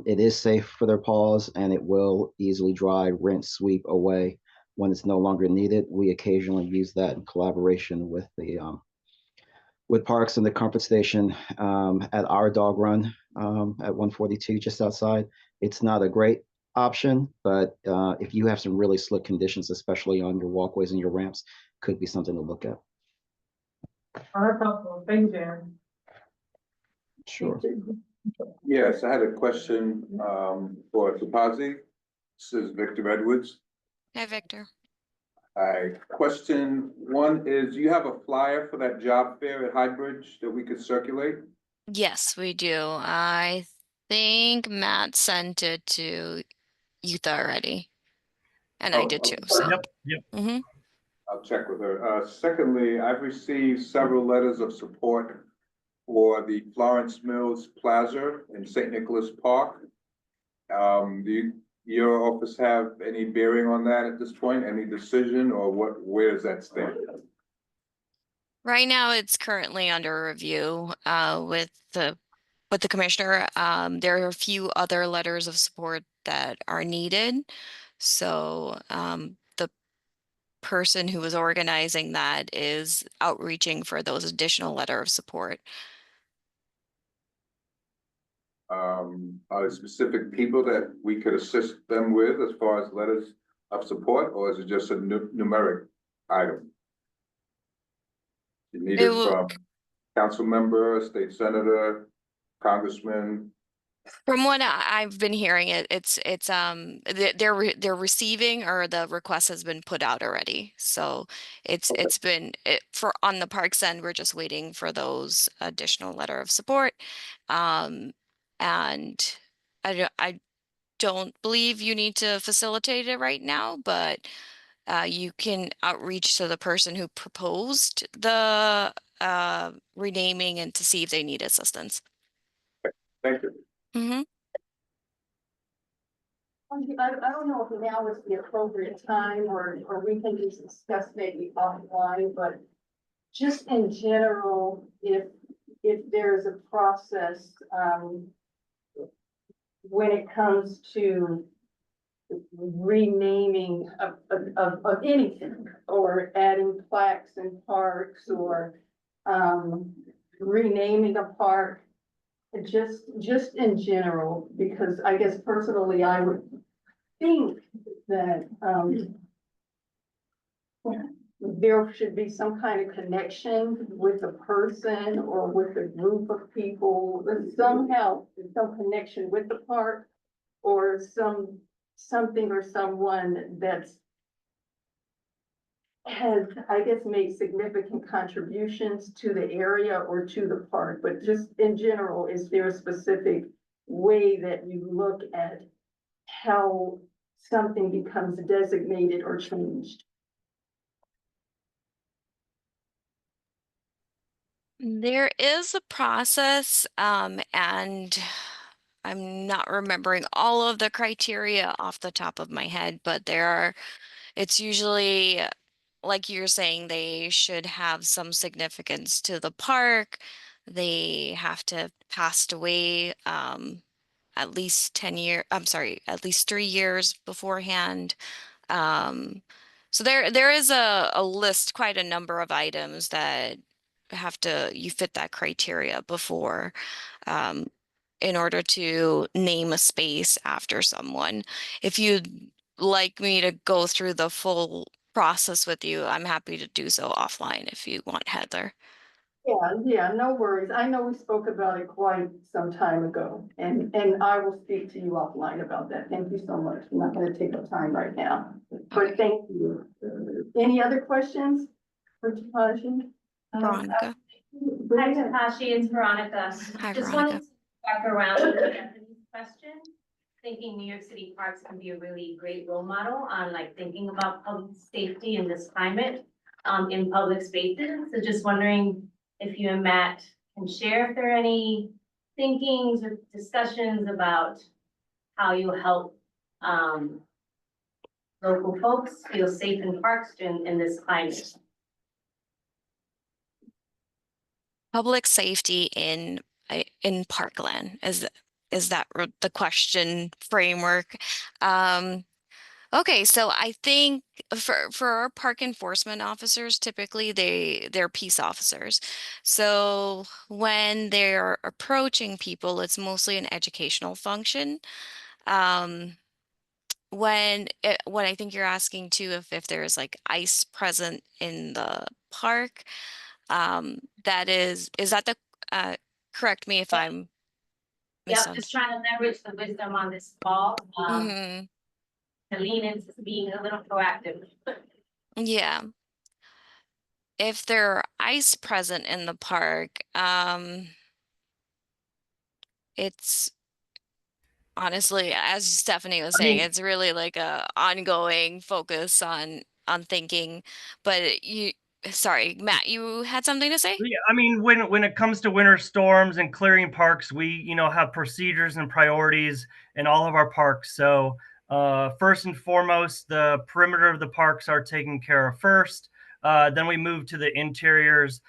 It is safe for their paws, and it will easily dry, rinse, sweep away when it's no longer needed. We occasionally use that in collaboration with the with parks and the comfort station at our dog run at 142 just outside. It's not a great option, but if you have some really slick conditions, especially on your walkways and your ramps, could be something to look at. Oh, that's helpful. Thank you, Jan. Sure. Yes, I had a question for Tapazi. This is Victor Edwards. Hi, Victor. Question one is, do you have a flyer for that job fair at Highbridge that we could circulate? Yes, we do. I think Matt sent it to Yutha already. And I did too, so. Yep. Mm-hmm. I'll check with her. Secondly, I've received several letters of support for the Florence Mills Plaza in St. Nicholas Park. Do your office have any bearing on that at this point? Any decision, or where does that stand? Right now, it's currently under review with the commissioner. There are a few other letters of support that are needed. So the person who is organizing that is outreaching for those additional letter of support. Are there specific people that we could assist them with as far as letters of support, or is it just a numeric item? You need it from council member, state senator, congressman? From what I've been hearing, they're receiving, or the request has been put out already. So it's been for on the parks end. We're just waiting for those additional letter of support, and I don't believe you need to facilitate it right now, but you can outreach to the person who proposed the renaming and to see if they need assistance. Thank you. Mm-hmm. I don't know if now is the appropriate time, or we can just discuss maybe offline, but just in general, if there's a process, when it comes to renaming of anything, or adding plaques in parks, or renaming a park, just in general, because I guess personally, I would think that there should be some kind of connection with a person or with a group of people, somehow, some connection with the park, or something or someone that's has, I guess, made significant contributions to the area or to the park. But just in general, is there a specific way that you look at how something becomes designated or changed? There is a process, and I'm not remembering all of the criteria off the top of my head, but it's usually, like you're saying, they should have some significance to the park. They have to have passed away, at least at least 3 years beforehand. Um, so there is a list, quite a number of items that you fit that criteria before, um, in order to name a space after someone. If you'd like me to go through the full process with you, I'm happy to do so offline if you want, Heather. Yeah, no worries. I know we spoke about it quite some time ago, and I will speak to you offline about that. Thank you so much. I'm not gonna take the time right now, but thank you. Any other questions for Taji? Veronica. Hi, Takashi, it's Veronica. Hi, Just Veronica. wanted to back around to Anthony's question. Thinking New York City parks can be a really great role model on like thinking about public safety in this climate, in public spaces. So just wondering if you and Matt can share if there are any thinkings or discussions about how you help, local folks feel safe in parks in this climate. Public safety in Parkland is that the question framework? Okay, so I think for our park enforcement officers, typically they're peace officers. So when they're approaching people, it's mostly an educational function. Um, when I think you're asking too if there's like ice present in the park, is that the correct me if I'm Yep, just trying to leverage the wisdom on this call, Mm-hmm. to lean into being a little proactive. Yeah. If there are ice present in the park, it's honestly, as Stephanie was I saying, mean, it's really like a ongoing focus on thinking. But sorry, Matt, you had something to say? yeah, I mean, when it comes to winter storms and clearing parks, we have procedures and priorities in all of our parks. So first and foremost, the perimeter of the parks are taken care of first. Then we move to the interiors,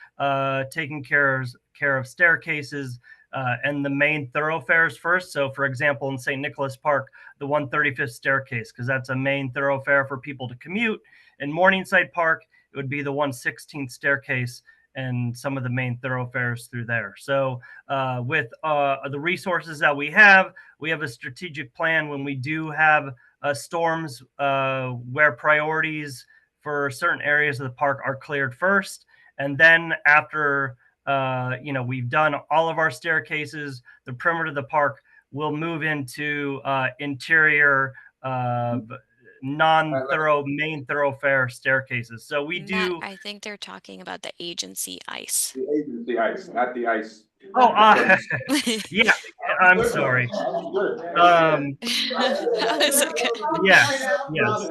taking care of staircases and the main thoroughfares first. So, for example, in St. Nicholas Park, the 135th staircase, because that's a main thoroughfare for people to commute. In Morningside Park, it would be the 116th staircase and some of the main thoroughfares through there. So with the resources that we have a strategic plan when we do have storms where priorities for certain areas of the park are cleared first. And then after, we've done all of our staircases, the perimeter of the park will move into interior main thoroughfare staircases. So we Matt, do. I think they're talking about the agency ice. The agency ice, not the ice. Oh, yeah. I'm sorry. It's okay. Yes.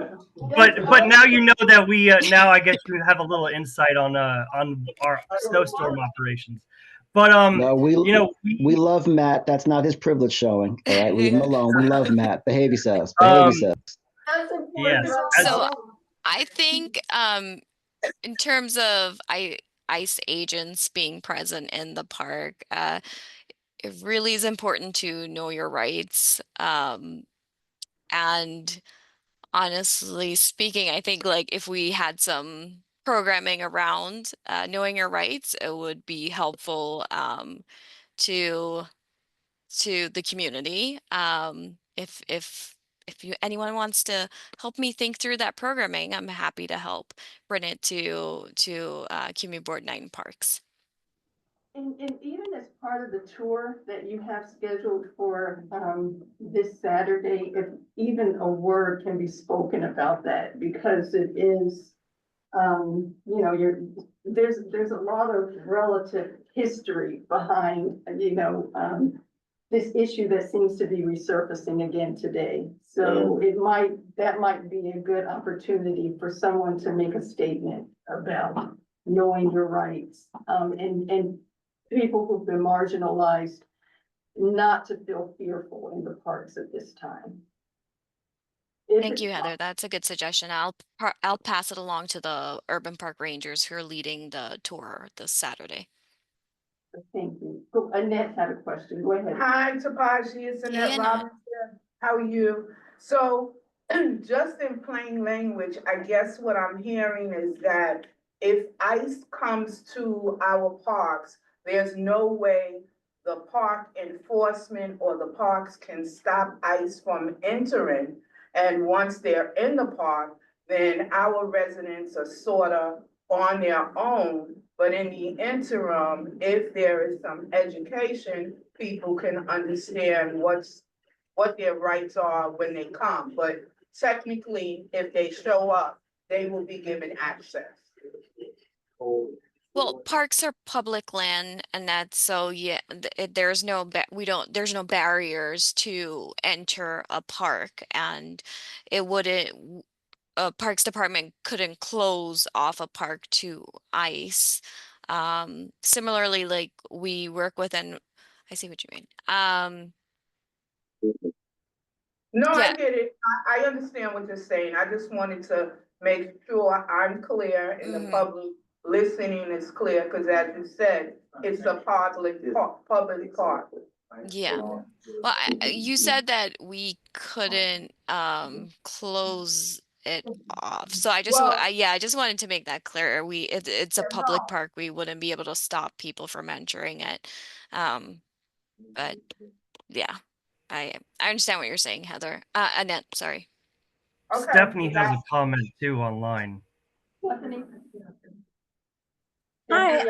But now you know that we now I get to have a little insight on our snowstorm operations. But No, we love Matt. That's not his privilege showing. All right, leave him alone. We love Matt. Behave yourselves. Behave yourselves. That's important. Yes. So I think in terms of ICE agents being present in the park, it really is important to know your rights. And honestly speaking, I think like if we had some programming around knowing your rights, it would be helpful to the community. If anyone wants to help me think through that programming, I'm happy to help bring it to Community Board 9 Parks. And even as part of the tour that you have scheduled for, this Saturday, if even a word can be spoken about that, because it is, there's a lot of relative history behind, this issue that seems to be resurfacing again today. So that might be a good opportunity for someone to make a statement about knowing your rights, and people who've been marginalized not to feel fearful in the parks at this time. If Thank it's you, Heather. That's a good suggestion. I'll pass it along to the Urban Park Rangers who are leading the tour this Saturday. Thank you. Oh, Annette had a question. Go ahead. Hi, Tabashi, it's Hey, Annette Annette. Robinson. How are you? So, just in plain language, I guess what I'm hearing is that if ICE comes to our parks, there's no way the park enforcement or the parks can stop ICE from entering. And once they're in the park, then our residents are sort of on their own. But in the interim, if there is some education, people can understand what their rights are when they come. But technically, if they show up, they will be given access. Well, parks are public land, and that's so yeah. There's no there's no barriers to enter a park, and it wouldn't. A Parks Department couldn't close off a park to ICE. Similarly, like we work with an. I see what you mean. No, Yeah. I get it. I understand what you're saying. I just wanted to make sure I'm clear and the public listening is clear, because as you said, it's a public park. Yeah. Well, you said that we couldn't close it off. So Well, I just wanted to make that clear. It's a public no, park. We wouldn't be able to stop people from entering it. But yeah, I understand what you're saying, Heather. Annette, sorry. okay. Stephanie has a comment too online. Stephanie? Hi.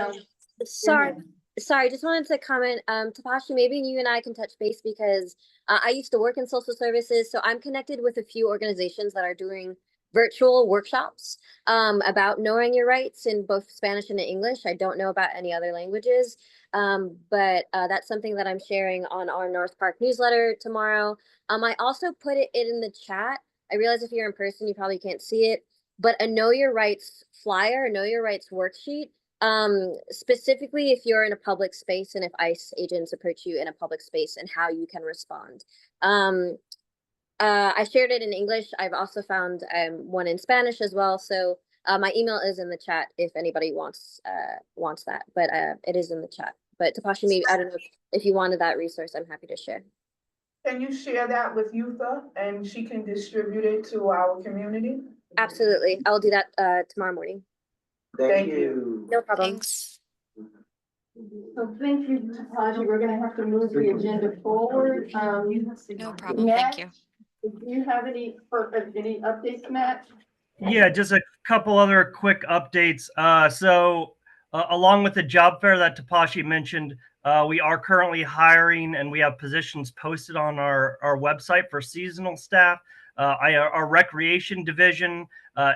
Stephanie, Sorry, just wanted to comment, Tapashi, maybe you and I can touch base because I used to work in social services, so I'm connected with a few organizations that are doing virtual workshops about knowing your rights in both Spanish and English. I don't know about any other languages, but that's something that I'm sharing on our North Park newsletter tomorrow. I also put it in the chat. I realize if you're in person, you probably can't see it, but a Know Your Rights flyer, a Know Your Rights worksheet. Specifically if you're in a public space and if ICE agents approach you in a public space and how you can respond. I shared it in English. I've also found one in Spanish as well. So my email is in the chat if anybody wants that, but it is in the chat. But Tapashi, maybe I don't know if you wanted that resource, I'm happy to share. Can you share that with Yutha and she can distribute it to our community? Absolutely. I'll do that tomorrow morning. Thank you. No problem. Thanks. So thank you, Tapaji. We're gonna have to move the agenda forward. No problem. Thank you. Do you have any updates, Matt? Yeah, just a couple other quick updates. Along with the job fair that Tapashi mentioned, we are currently hiring and we have positions posted on our website for seasonal staff. Our recreation division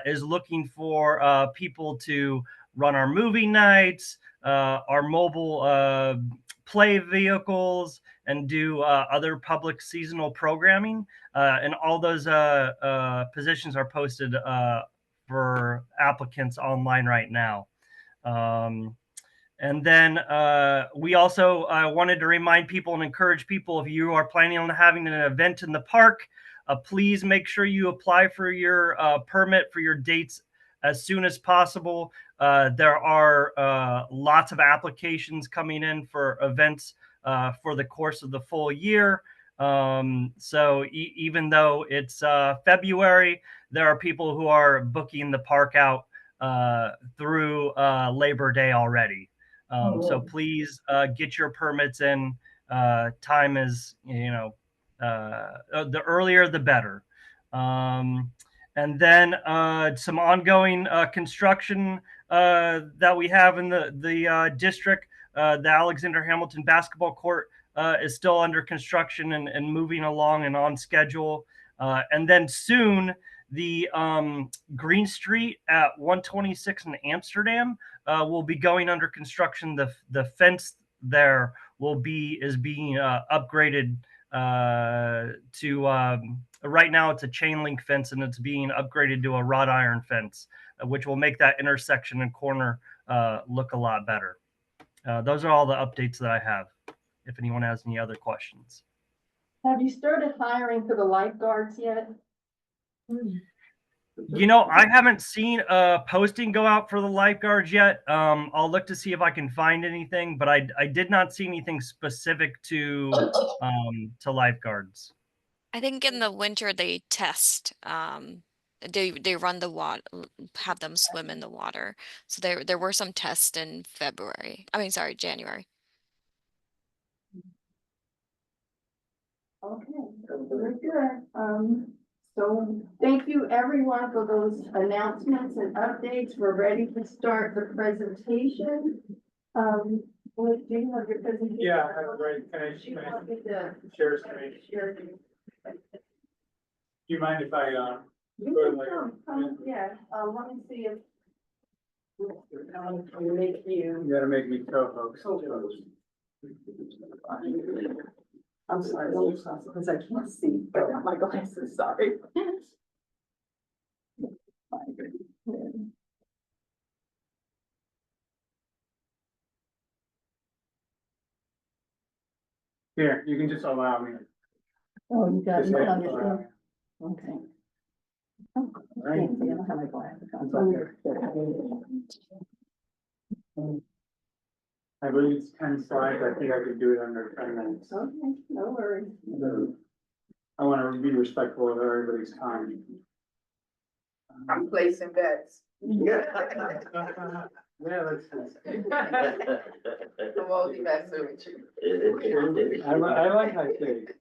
is looking for people to run our movie nights, our mobile play vehicles, and do other public seasonal programming. And all those positions are posted for applicants online right now. And then we also wanted to remind people and encourage people, if you are planning on having an event in the park, please make sure you apply for your permit for your dates as soon as possible. There are lots of applications coming in for events for the course of the full year. So even though it's February, there are people who are booking the park out through Labor Day already. So please get your permits in. Time is, the earlier the better. And then some ongoing construction that we have in the district. The Alexander Hamilton basketball court is still under construction and moving along and on schedule. And then soon, the Green Street at 126 in Amsterdam will be going under construction. The fence there is being upgraded to right now it's a chain link fence and it's being upgraded to a wrought iron fence, which will make that intersection and corner look a lot better. Those are all the updates that I have. If anyone has any other questions. Have you started hiring for the lifeguards yet? You know, I haven't seen a posting go out for the lifeguards yet. I'll look to see if I can find anything, but I did not see anything specific to lifeguards. I think in the winter they test. They run the water, have them swim in the water. So there were some tests in February. I mean, sorry, January. Okay, very good. So thank you everyone for those announcements and updates. We're ready to start the presentation. Do you have your presentation? Yeah, that's great. Can I Do you want me to share screen? share? Do you mind if I, You go to can my- come, yeah, let me see if. Can make you. You gotta make me co-host. I'm sorry, because I can't see, I got my glasses, sorry. Here, you can just allow me. Oh, you got, Just you hit got allow. it, okay. Oh, I can't see, I don't have my glasses on. I believe it's 10 slides. I think I could do it under 10 minutes. Okay, no worries. I want to be respectful of everybody's time. I'm placing bets. Yeah, let's just. I'm only messing with you. I like high stakes.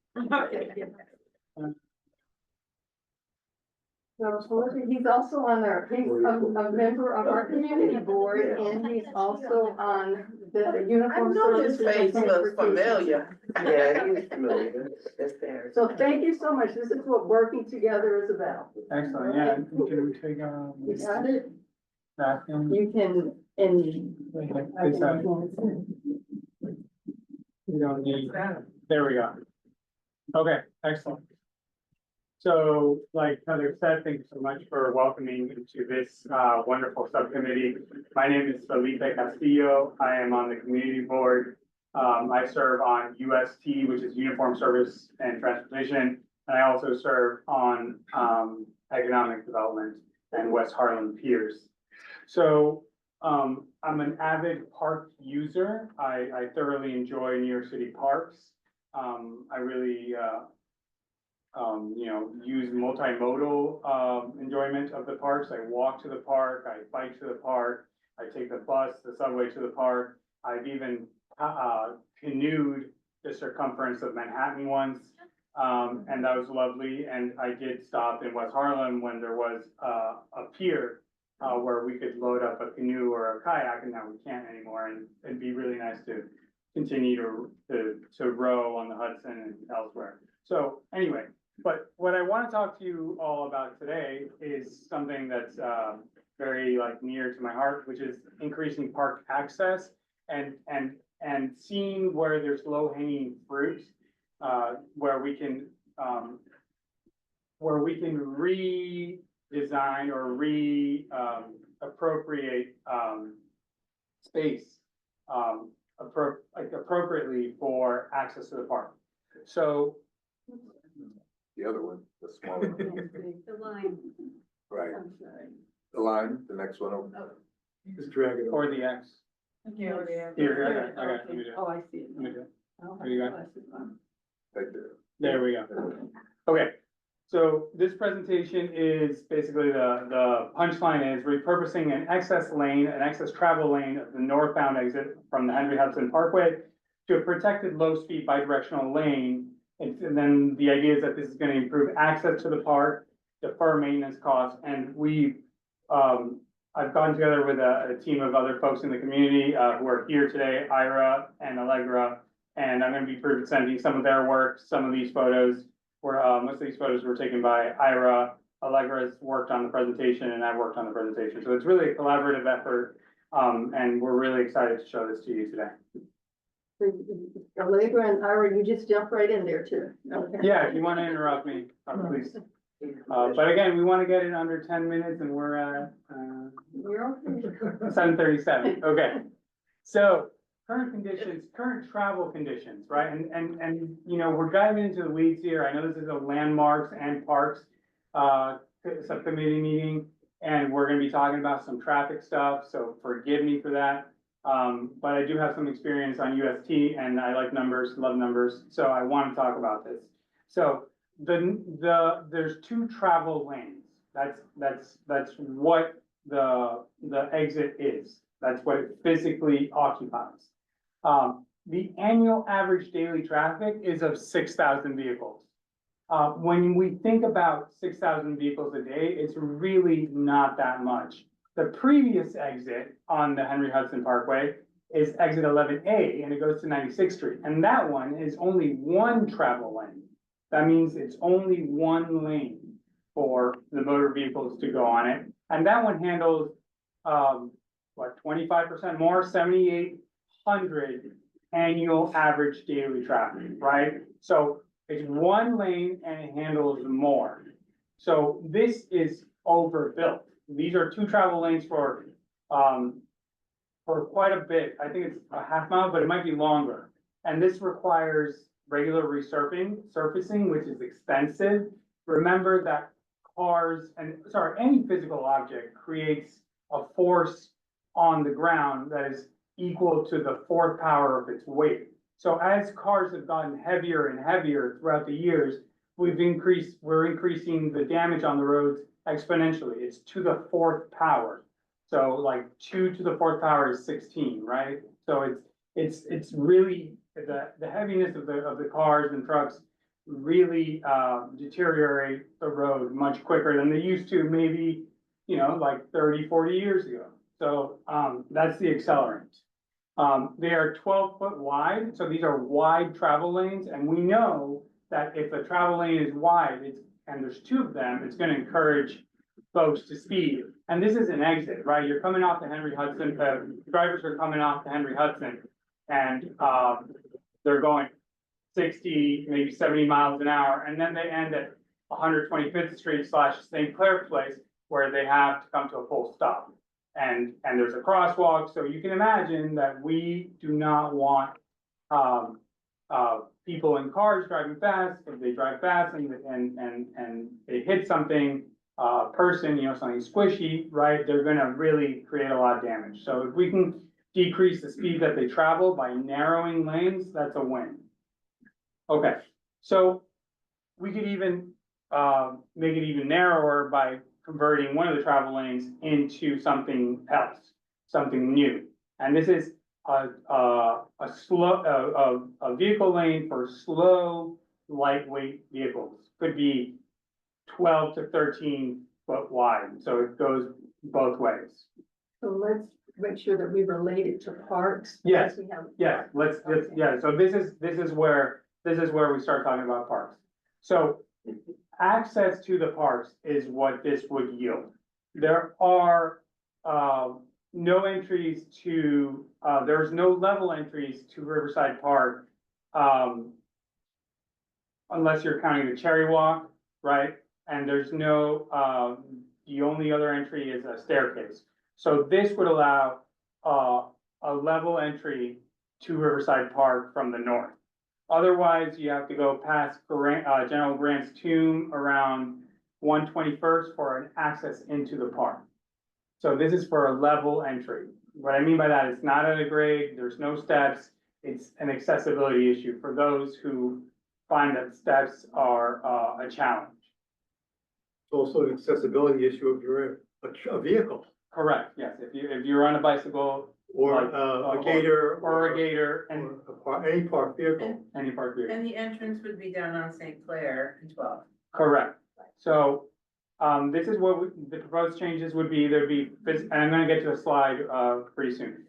So he's also on our, he's a member of our community board, and he's also on the I uniform know his services. face and looks transportation. familiar. Yeah, he was familiar. That's fair. So thank you so much. This is what working together is about. Excellent, yeah. Can we take, You got it? that in? You can, and. I It's, can- we don't need, there we go. Okay, excellent. So, like Heather said, thank you so much for welcoming me to this wonderful subcommittee. My name is Felipe Castillo. I am on the community board. I serve on UST, which is Uniform Service and Transportation, and I also serve on Economic Development and West Harlem Piers. So I'm an avid park user. I thoroughly enjoy New York City parks. I really use multimodal enjoyment of the parks. I walk to the park, I bike to the park, I take the bus, the subway to the park. I've even canoed the circumference of Manhattan once, and that was lovely. And I did stop in West Harlem when there was a pier where we could load up a canoe or a kayak, and now we can't anymore. And it'd be really nice to continue to row on the Hudson and elsewhere. So anyway, but what I want to talk to you all about today is something that's very near to my heart, which is increasing park access and seeing where there's low hanging fruit, where we can redesign or appropriate space appropriately for access to the park. So The other one, the smaller one, The line. right, I'm sorry. the line, the next one over. just drag it or the X. Yeah, Here, I got it. Oh, I see it. Let me do it. I don't have There you my go. glasses on. Right there. There we go. Okay, so this presentation is basically the punchline is repurposing an excess lane, an excess travel lane of the northbound exit from the Henry Hudson Parkway to a protected low-speed bidirectional lane. And then the idea is that this is going to improve access to the park, defer maintenance costs, and I've gotten together with a team of other folks in the community who are here today, Ira and Allegra, and I'm going to be presenting some of their work. Some of these photos were, most of these photos were taken by Ira. Allegra's worked on the presentation and I worked on the presentation. So it's really a collaborative effort, and we're really excited to show this to you today. Allegra and Ira, you just jump right in there too. Okay. Yeah, if you want to interrupt me, please. But again, we want to get it under 10 minutes and we're at You're okay. 7:37. Okay. So current conditions, current travel conditions, right? You know, we're diving into the weeds here. I know this is a landmarks and parks, subcommittee meeting, and we're gonna be talking about some traffic stuff, so forgive me for that. But I do have some experience on UST and I like numbers, love numbers, so I want to talk about this. So there's 2 travel lanes. That's what the exit is. That's what it physically occupies. The annual average daily traffic is of 6,000 vehicles. When we think about 6,000 vehicles a day, it's really not that much. The previous exit on the Henry Hudson Parkway is exit 11A, and it goes to 96th Street. And that one is only 1 travel lane. That means it's only 1 lane for the motor vehicles to go on it. And that one handles, 25% more, 7,800 annual average daily traffic, right? So it's 1 lane and it handles more. So this is overbuilt. These are 2 travel lanes for quite a bit. I think it's a half mile, but it might be longer. And this requires regular surfacing, which is expensive. Remember that any physical object creates a force on the ground that is equal to the 4th power of its weight. So as cars have gotten heavier and heavier throughout the years, we're increasing the damage on the roads exponentially. It's to the 4th power. So like 2 to the 4th power is 16, right? So it's really the heaviness of the cars and trucks really deteriorate the road much quicker than they used to, maybe, you know, like 30, 40 years ago. So that's the accelerant. They are 12-foot wide, so these are wide travel lanes, and we know that if a travel lane is wide, and there's 2 of them, it's gonna encourage folks to speed. And this is an exit, right? You're coming off the Henry Hudson, drivers are coming off the Henry Hudson, and they're going 60, maybe 70 miles an hour, and then they end at 125th Street / St. Clair Place, where they have to come to a full stop. And there's a crosswalk, so you can imagine that we do not want people in cars driving fast. If they drive fast and they hit something, person, you know, something squishy, right, they're gonna really create a lot of damage. So if we can decrease the speed that they travel by narrowing lanes, that's a win. Okay, so we could even make it even narrower by converting one of the travel lanes into something else, something new. And this is a vehicle lane for slow, lightweight vehicles. Could be 12 to 13 foot wide, so it goes both ways. So let's make sure that we relate it to parks. Yes, because we have- yeah, yeah, so this is where we start talking about parks. So access to the parks is what this would yield. There are no entries to, there's no level entries to Riverside Park, unless you're counting the Cherry Walk, right? And there's no, the only other entry is a staircase. So this would allow a level entry to Riverside Park from the north. Otherwise, you have to go past General Grant's tomb around 121st for an access into the park. So this is for a level entry. What I mean by that, it's not at a grade, there's no steps, it's an accessibility issue for those who find that steps are a challenge. It's also an accessibility issue if you're a vehicle. Correct, yes, if you're on a bicycle. Or like, a gator. Or a gator, and Any park vehicle. any park vehicle. And the entrance would be down on St. Clair and 12. Correct. So, this is what the proposed changes would be. There'd be, and I'm gonna get to a slide, pretty soon.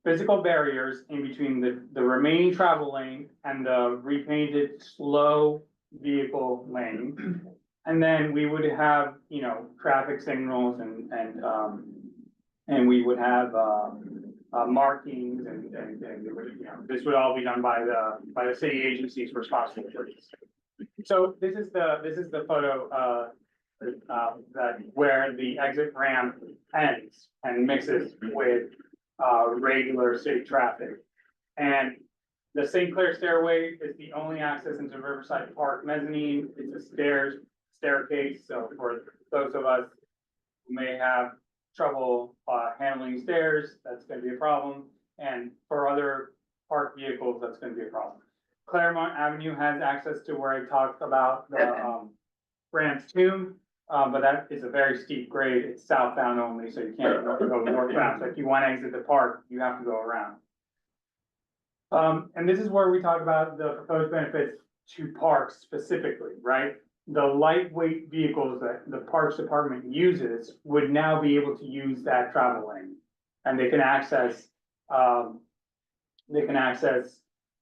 Physical barriers in between the remaining travel lane and the repainted slow vehicle lane. And then we would have, you know, traffic signals and we would have, markings and, you know, this would all be done by the city agencies responsible for this. So this is the photo, that where the exit ramp ends and mixes with regular city traffic. And the St. Clair stairway is the only access into Riverside Park mezzanine. It's a staircase, so for those of us who may have trouble handling stairs, that's gonna be a problem. And for other park vehicles, that's gonna be a problem. Claremont Avenue has access to where I talked about the Grant's Tomb, but that is a very steep grade. It's southbound only, so you can't go northbound. So if you want to exit the park, you have to go around. And this is where we talk about the proposed benefits to parks specifically, right? The lightweight vehicles that the Parks Department uses would now be able to use that travel lane. And they can access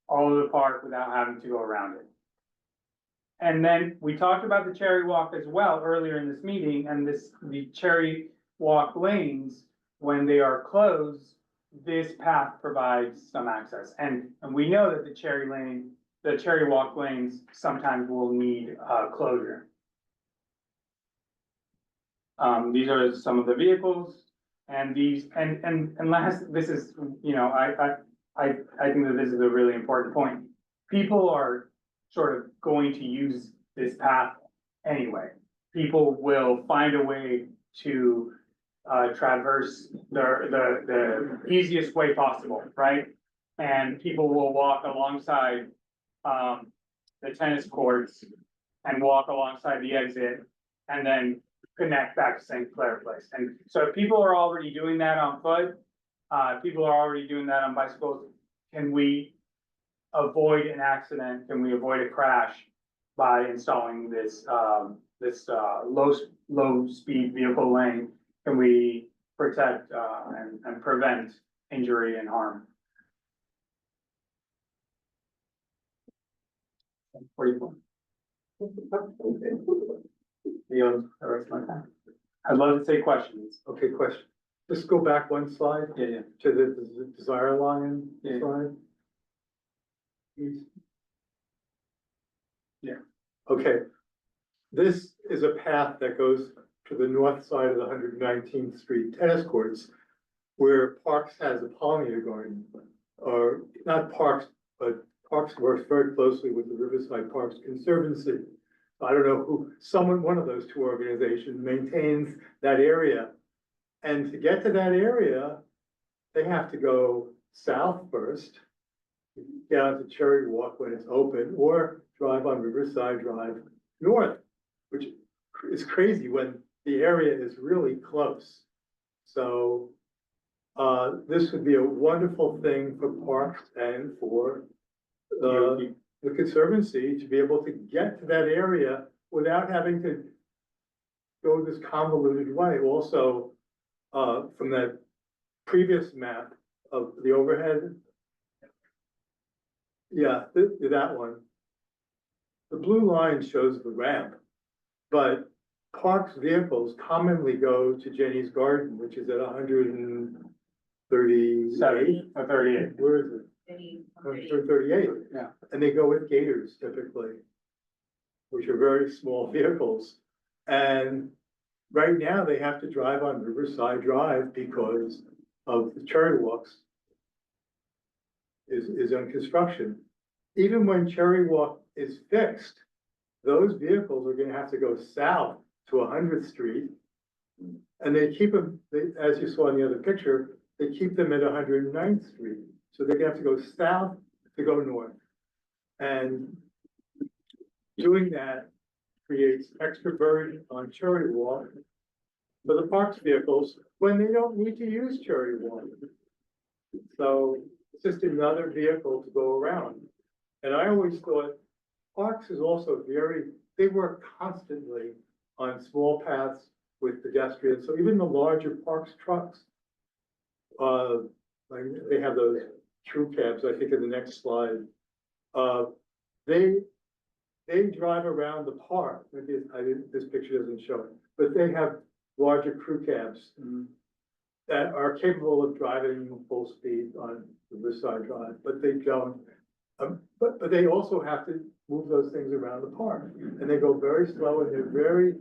all of the park without having to go around it. And then we talked about the Cherry Walk as well earlier in this meeting, and the Cherry Walk lanes, when they are closed, this path provides some access. And we know that the Cherry Walk lanes sometimes will need closure. These are some of the vehicles, and last, this is, you know, I think that this is a really important point. People are sort of going to use this path anyway. People will find a way to traverse the easiest way possible, right? And people will walk alongside the tennis courts and walk alongside the exit and then connect back to St. Clair Place. And so if people are already doing that on foot, people are already doing that on bicycles. Can we avoid an accident? Can we avoid a crash by installing this low speed vehicle lane? Can we protect and prevent injury and harm? 44. Yield the rest of my time. I'd love to take questions. Okay, question. Just go back one slide. Yeah. To the desire line Yeah. slide. Yeah. Okay. This is a path that goes to the north side of the 119th Street tennis courts, where Parks has a pollinator garden, or not Parks, but Parks works very closely with the Riverside Parks Conservancy. I don't know who, one of those two organizations maintains that area. And to get to that area, they have to go south first, down to Cherry Walk when it's open, or drive on Riverside Drive north, which is crazy when the area is really close. So this would be a wonderful thing for parks and for the Conservancy to be able to get to that area without having to go this convoluted way. Also, from that previous map of the overhead. Yeah, that one. The blue line shows the ramp, but Parks vehicles commonly go to Jenny's Garden, which is at 138. 38. Where is it? 38. Yeah. And they go with gators typically, which are very small vehicles. And right now they have to drive on Riverside Drive because of the Cherry Walks is on construction. Even when Cherry Walk is fixed, those vehicles are gonna have to go south to 100th Street. And they keep them, as you saw in the other picture, they keep them at 109th Street. So they're gonna have to go south to go north. And doing that creates extra burden on Cherry Walk for the Parks vehicles when they don't need to use Cherry Walk. So it's just another vehicle to go around. And I always thought Parks is also they work constantly on small paths with pedestrians. So even the larger Parks trucks, like they have those true cabs, I think in the next slide. They drive around the park. This picture doesn't show it, but they have larger crew cabs that are capable of driving full speed on Riverside Drive, but they don't. But they also have to move those things around the park, and they go very slow, and they're very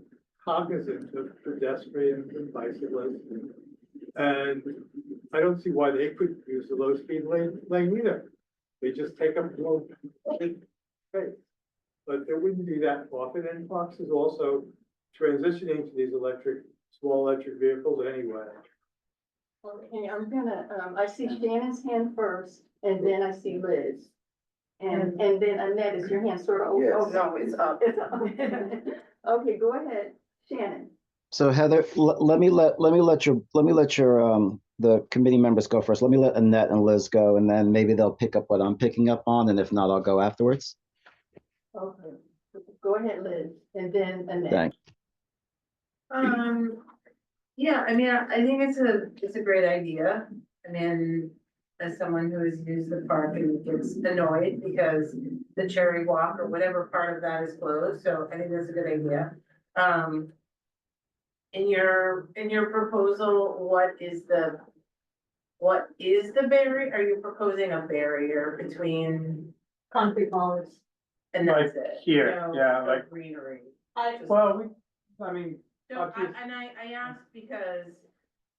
cognizant of pedestrians and bicyclists. And I don't see why they couldn't use the low-speed lane either. They just take up the whole big space. But there wouldn't be that often, and Fox is also transitioning to these small electric vehicles anyway. Okay, I'm gonna, I see Shannon's hand first, and then I see Liz. And then Annette, is your hand sort of? Yes. No, it's up. It's up. Okay, go ahead, Shannon. So Heather, let me let your the committee members go first. Let me let Annette and Liz go, and then maybe they'll pick up what I'm picking up on, and if not, I'll go afterwards. Okay, go ahead, Liz, and then Annette. Thanks. Yeah, I mean, I think it's a great idea. I mean, as someone who has used the park and gets annoyed because the cherry walk or whatever part of that is closed, so I think that's a good idea. In your proposal, what is the barrier? Are you proposing a barrier between Concrete bollards. and that's Like it? here, No- yeah, no like- greenery. Well, I mean, So, obvious- I asked because,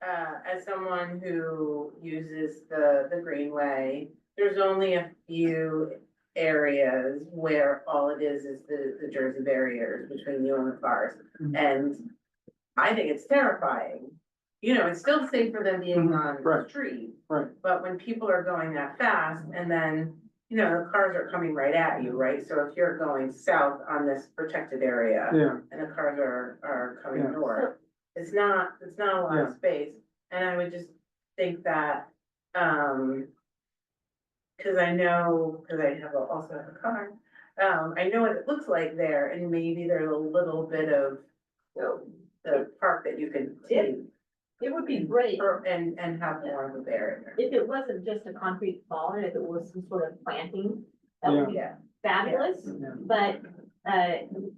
as someone who uses the Greenway, there's only a few areas where all it is the Jersey barriers between you and the cars. And I think it's terrifying. You know, it's still safer than being on the Right. street. Right. But when people are going that fast and then, you know, the cars are coming right at you, right? So if you're going south on this protected area. Yeah. And the cars are coming Yeah. north, it's not a lot Yeah. of space. And I would just think that, cause I know, cause I also have a car. I know what it looks like there and maybe there's a little bit of, the park that you can take. It would be great And have more of a barrier. if it wasn't just a concrete bollard, if it was some sort of planting. That would be Yeah. fabulous, but,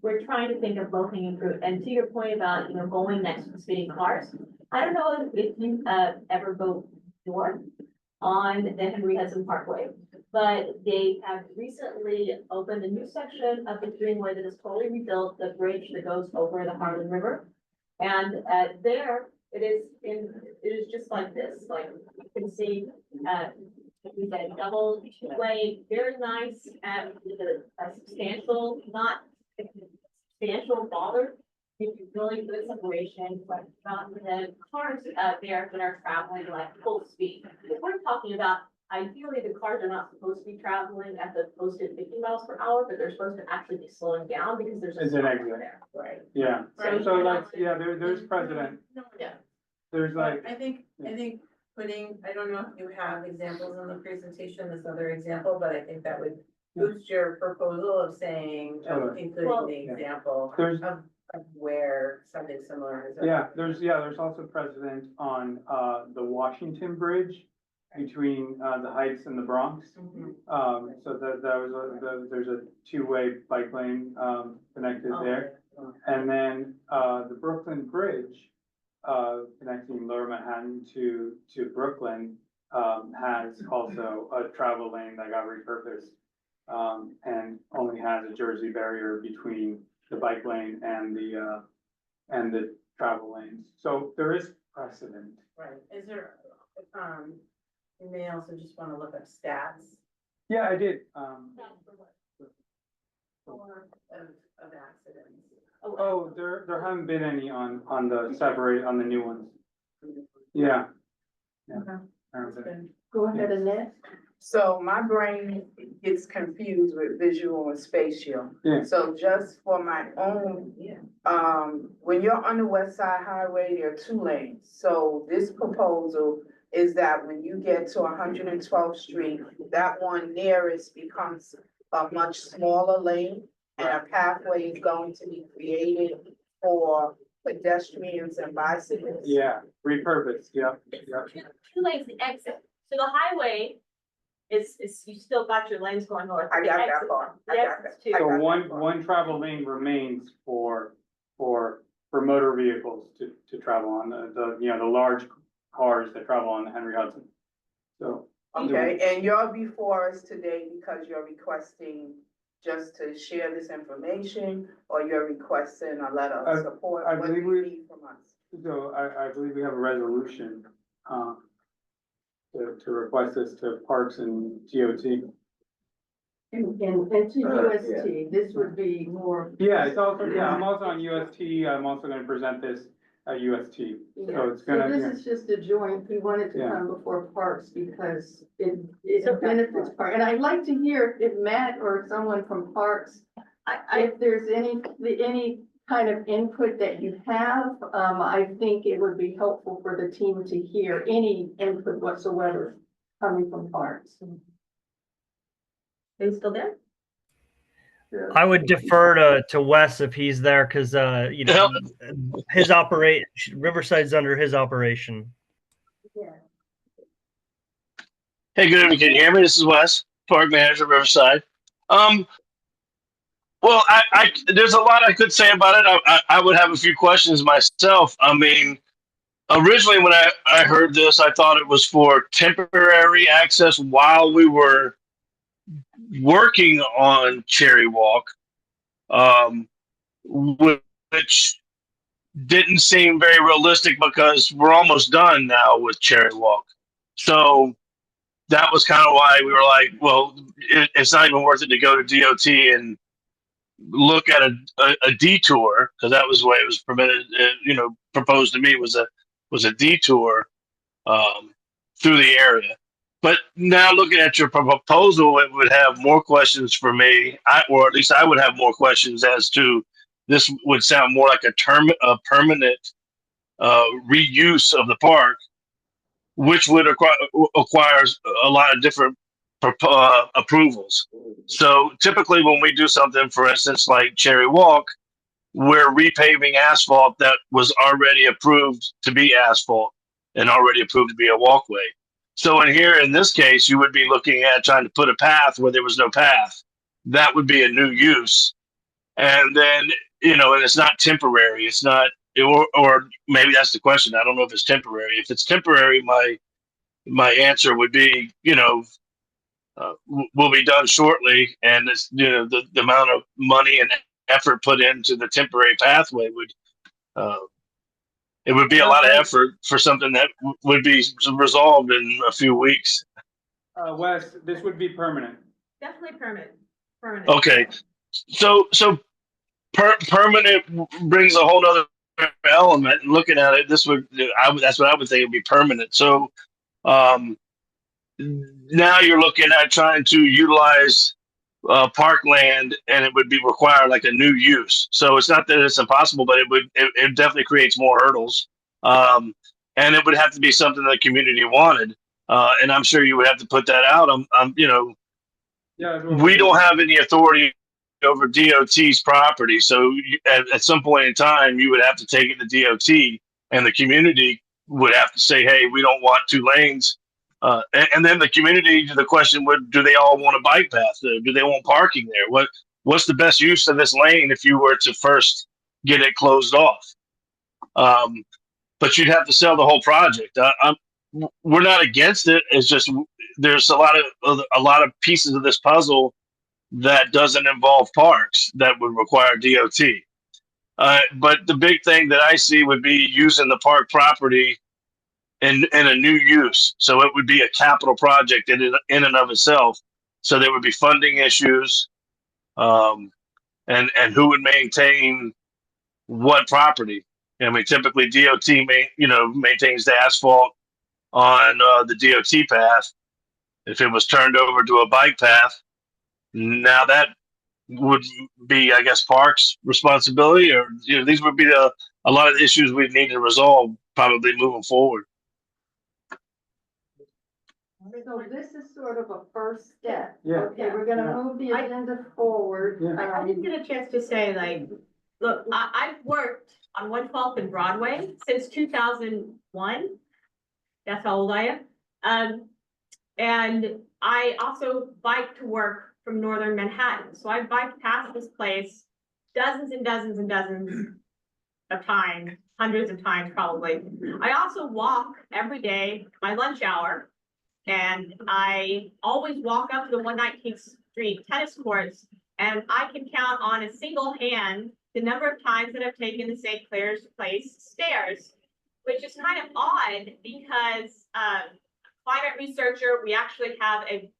we're trying to think of low hanging fruit. And to your point about, you know, going next to speeding cars, I don't know if you, ever go north on the Henry Hudson Parkway, but they have recently opened a new section of the Greenway that is totally rebuilt, the bridge that goes over the Harlan River. And, there, it is just like this, like, you can see, we've got a double way, very nice, with a substantial, not substantial bollard. Gives you really good separation, but not the cars there that are traveling like full speed. If we're talking about, ideally, the cars are not supposed to be traveling at the posted 50 miles per hour, but they're supposed to actually be slowing down because there's a Is it stop exit? there, right? Yeah, Right. so like, yeah, there's precedent. Yeah. There's like, I think putting, I don't know if you have examples in the presentation, this other example, but I think that would boost your proposal of saying, Totally. including the example There's- of where something similar is. yeah, there's also precedent on, the Washington Bridge between, the Heights and the Bronx. Mhm. So there's a two-way bike lane, connected there. And then, the Brooklyn Bridge, connecting Lower Manhattan to Brooklyn, has also a travel lane that got repurposed. And only has a Jersey barrier between the bike lane and the travel lanes. So there is precedent. Right, is there, you may also just wanna look up stats Yeah, I did, of accidents. oh, there haven't been any on the new ones. Yeah. Yeah. There haven't been. Go ahead, Annette. So my brain gets confused with visual and spatial. Yeah. So just for my own, when you're on the West Side Highway, there are 2 lanes. So this proposal is that when you get to 112th Street, that one nearest becomes a much smaller lane. And a pathway is going to be created for pedestrians and bicyclists. Yeah, repurposed, yeah. Two lanes to exit, so the highway is, you still got your lanes going north. I The got that exit- part. the I got exits that. too. So one travel lane remains for motor vehicles to travel on, the large cars that travel on the Henry Hudson. So. Okay, and you're before us today because you're requesting just to share this information, or you're requesting a letter of support? I What do believe you we- need from us? So I believe we have a resolution to request this to Parks and GOT. And to UST, this would be more. Yeah, it's also, yeah, I'm also on UST. I'm also gonna present this at UST. So it's gonna, So yeah. this is just a joint, we wanted to Yeah. come before Parks because it benefits Park. And I'd like to hear if Matt or someone from Parks, if there's any kind of input that you have, I think it would be helpful for the team to hear any input whatsoever coming from Parks. Are you still there? I would defer to Wes if he's there because his Riverside's under his operation. Yeah. Hey, good evening. Can you hear me? This is Wes, Park Manager, Riverside. Well, I there's a lot I could say about it. I would have a few questions myself. I mean, originally when I heard this, I thought it was for temporary access while we were working on Cherry Walk, which didn't seem very realistic because we're almost done now with Cherry Walk. So that was kind of why we were like, well, it's not even worth it to go to DOT and look at a detour, because that was the way it was permitted, proposed to me was a detour through the area. But now looking at your proposal, it would have more questions for me, or at least I would have more questions as to this would sound more like a permanent reuse of the park, which would requires a lot of different approvals. So typically when we do something, for instance, like Cherry Walk, we're repaving asphalt that was already approved to be asphalt and already approved to be a walkway. So in this case, you would be looking at trying to put a path where there was no path. That would be a new use. And then, and it's not temporary. It's not, or maybe that's the question. I don't know if it's temporary. If it's temporary, my answer would be, will be done shortly. And it's, the amount of money and effort put into the temporary pathway it would be a lot of effort for something that would be resolved in a few weeks. Wes, this would be permanent. Definitely permanent. Okay. So permanent brings a whole other element. And looking at it, that's what I would think would be permanent. So now you're looking at trying to utilize parkland, and it would be required like a new use. So it's not that it's impossible, but it definitely creates more hurdles. And it would have to be something that the community wanted. And I'm sure you would have to put that out. We don't have any authority over DOT's property. So at some point in time, you would have to take it to DOT, and the community would have to say, hey, we don't want 2 lanes. And then the community, the question would, do they all want a bike path? Do they want parking there? What's the best use of this lane if you were to first get it closed off? But you'd have to sell the whole project. We're not against it. It's just there's a lot of pieces of this puzzle that doesn't involve parks that would require DOT. But the big thing that I see would be using the park property in a new use. So it would be a capital project in and of itself. So there would be funding issues, and who would maintain what property. I mean, typically DOT maintains the asphalt on the DOT path. If it was turned over to a bike path, now that would be, I guess, Parks' responsibility, or these would be a lot of the issues we'd need to resolve probably moving forward. So this is sort of a first step. Yeah. Okay, we're gonna move the agenda forward. Yeah. I didn't get a chance to say, look, I've worked on 112th and Broadway since 2001. That's how old I am. And I also bike to work from northern Manhattan. So I biked past this place dozens and dozens and dozens of times, hundreds of times probably. I also walk every day, my lunch hour, and I always walk up to the 119th Street tennis courts, and I can count on a single hand the number of times that I've taken the St. Clair's Place stairs. which is kind of odd because, climate researcher, we actually have a,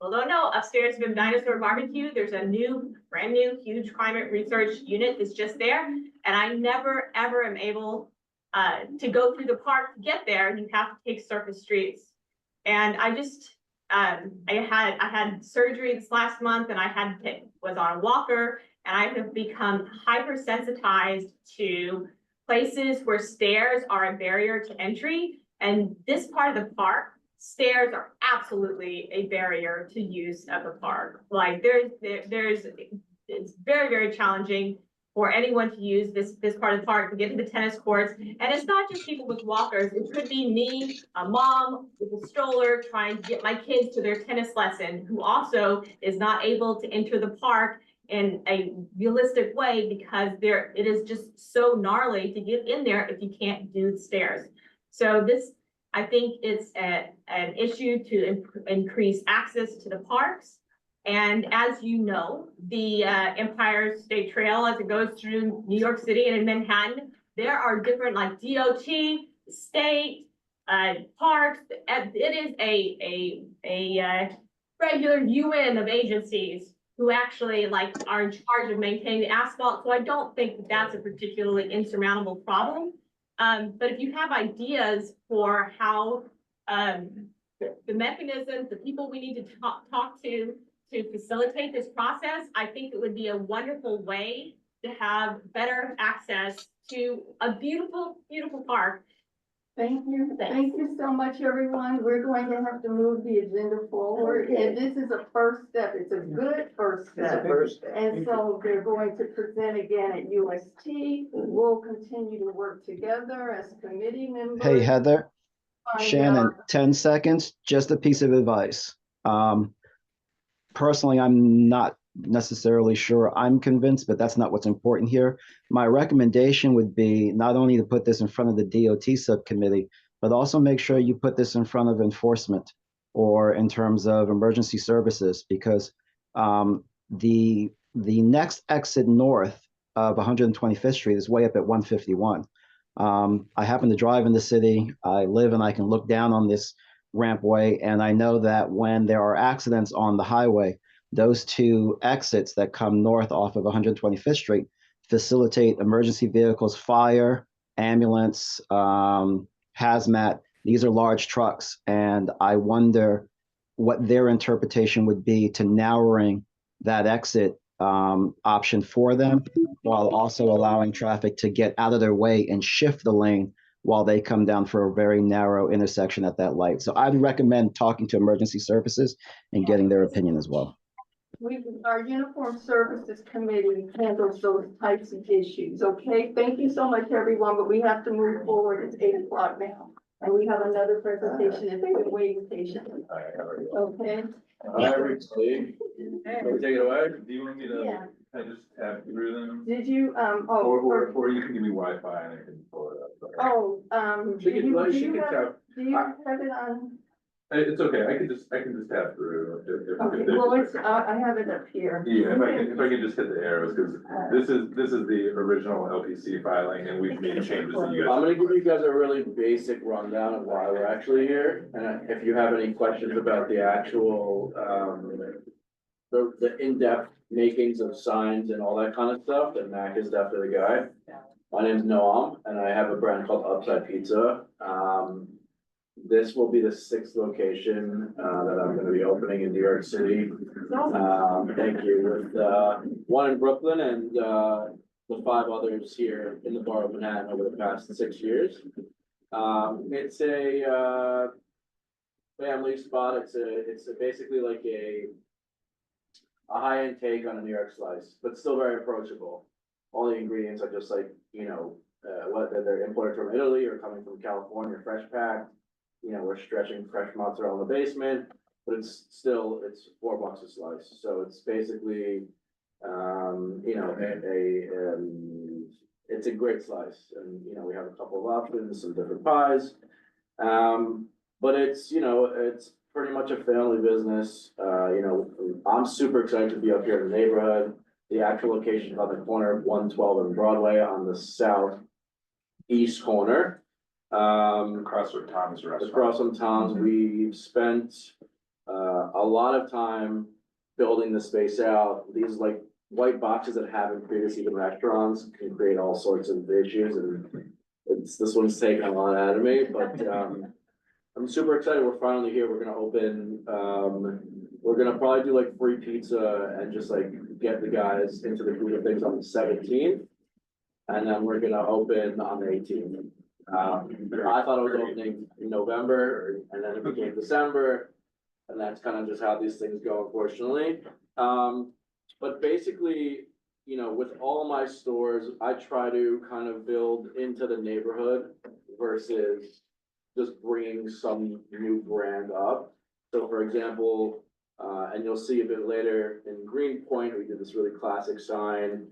although no, upstairs from Dinosaur Barbecue, there's a new, brand new, huge climate research unit that's just there. And I never, ever am able, to go through the park to get there. You have to take surface streets. And I just, I had surgery this last month and was on a walker, and I have become hypersensitized to places where stairs are a barrier to entry. And this part of the park, stairs are absolutely a barrier to use of the park. Like it's very, very challenging for anyone to use this part of the park to get to the tennis courts. And it's not just people with walkers. It could be me, a mom with a stroller trying to get my kids to their tennis lesson, who also is not able to enter the park in a realistic way because it is just so gnarly to get in there if you can't do the stairs. So I think it's an issue to increase access to the parks. And as you know, the Empire State Trail, as it goes through New York City and in Manhattan, there are different like DOT, state, parks. It is a regular UN of agencies who actually are in charge of maintaining the asphalt. So I don't think that that's a particularly insurmountable problem. But if you have ideas for how the mechanisms, the people we need to talk to facilitate this process, I think it would be a wonderful way to have better access to a beautiful, beautiful park. Thank you. Thank you so much, everyone. We're going to have to move the agenda forward. And this is a first step. It's a good first It's a step. first step. And so they're going to present again at UST. We'll continue to work together as committee members. Hey, Heather, Find Shannon, out- 10 seconds, just a piece of advice. Personally, I'm not necessarily sure I'm convinced, but that's not what's important here. My recommendation would be not only to put this in front of the DOT subcommittee, but also make sure you put this in front of enforcement or in terms of emergency services, because the next exit north of 125th Street is way up at 151. I happen to drive in the city. I live and I can look down on this rampway, and I know that when there are accidents on the highway, those two exits that come north off of 125th Street facilitate emergency vehicles, fire, ambulance, hazmat. These are large trucks, and I wonder what their interpretation would be to narrowing that exit option for them, while also allowing traffic to get out of their way and shift the lane while they come down for a very narrow intersection at that light. So I'd recommend talking to emergency services and getting their opinion as well. Our Uniform Services Committee handles those types of issues, okay? Thank you so much, everyone, but we have to move forward. It's 8 o'clock now. And we have another presentation if they've been waiting patiently. Okay? Everybody, can we take it away? Do you want me Yeah. I just tab through them? Did you, Or you can give me Wi-Fi and I can pull it up. She can tab. do you have it on? It's okay, I can just tab through. Okay, well, it's, I have it up here. Yeah, if I can just hit the arrows, because this is the original LPC filing and we've made changes that you guys. I'm gonna give you guys a really basic rundown of why we're actually here, and if you have any questions about the actual, the in-depth makings of signs and all that kind of stuff, then Mac is definitely the guy. My name's Noam, and I have a brand called Upside Pizza. This will be the 6th location, that I'm gonna be opening in New York City. Thank you, with, one in Brooklyn and, the 5 others here in the borough of Manhattan over the past 6 years. It's a, family spot. It's basically like a high-end take on a New York slice, but still very approachable. All the ingredients are just like, whether they're imported from Italy or coming from California, fresh packed. We're stretching fresh mozzarella in the basement, but it's $4 a slice. So it's basically, it's a great slice. And, we have a couple of options, some different pies. But it's pretty much a family business. I'm super excited to be up here in the neighborhood. The actual location is on the corner of 112 and Broadway on the east corner. Across from Tom's restaurant. Across from Tom's, we've spent a lot of time building the space out. These like white boxes that haven't previously been restaurants can create all sorts of issues, and this one's taking a lot out of me, but I'm super excited. We're finally here. We're gonna open, we're gonna probably do like free pizza and just like get the guys into the group of things on the 17th. And then we're gonna open on the 18th. I thought it was opening in November, and then it became December. And that's kind of just how these things go, unfortunately. But basically, you know, with all my stores, I try to kind of build into the neighborhood versus just bringing some new brand up. So for example, and you'll see a bit later in Greenpoint, we did this really classic sign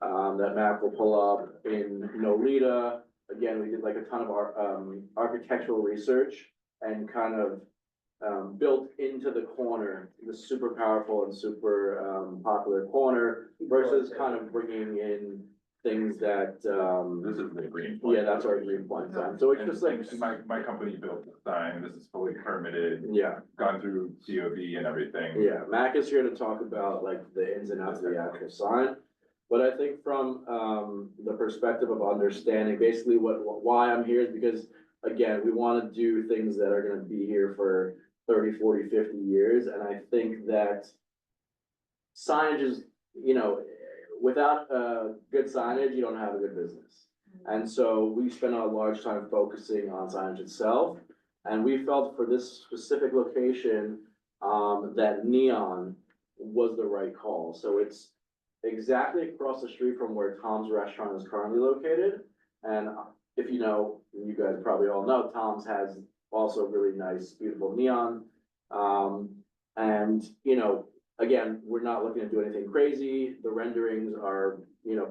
that Mac will pull up. In Nolita. Again, we did like a ton of our architectural research and kind of built into the corner, the super powerful and super popular corner versus kind of bringing in things that This is the green point. yeah, that's our Greenpoint sign. So it's just like And my company built the sign, this is fully permitted, yeah, gone through COV and everything. yeah. Mac is here to talk about like the ins and outs of the actual sign. But I think from the perspective of understanding basically why I'm here is because, again, we want to do things that are going to be here for 30, 40, 50 years. And I think that signage is, you know, without good signage, you don't have a good business. And so we spent a large time focusing on signage itself. And we felt for this specific location that neon was the right call. So it's exactly across the street from where Tom's restaurant is currently located. And if you know, you guys probably all know, Tom's has also really nice, beautiful neon. And, you know, again, we're not looking to do anything crazy. The renderings are, you know,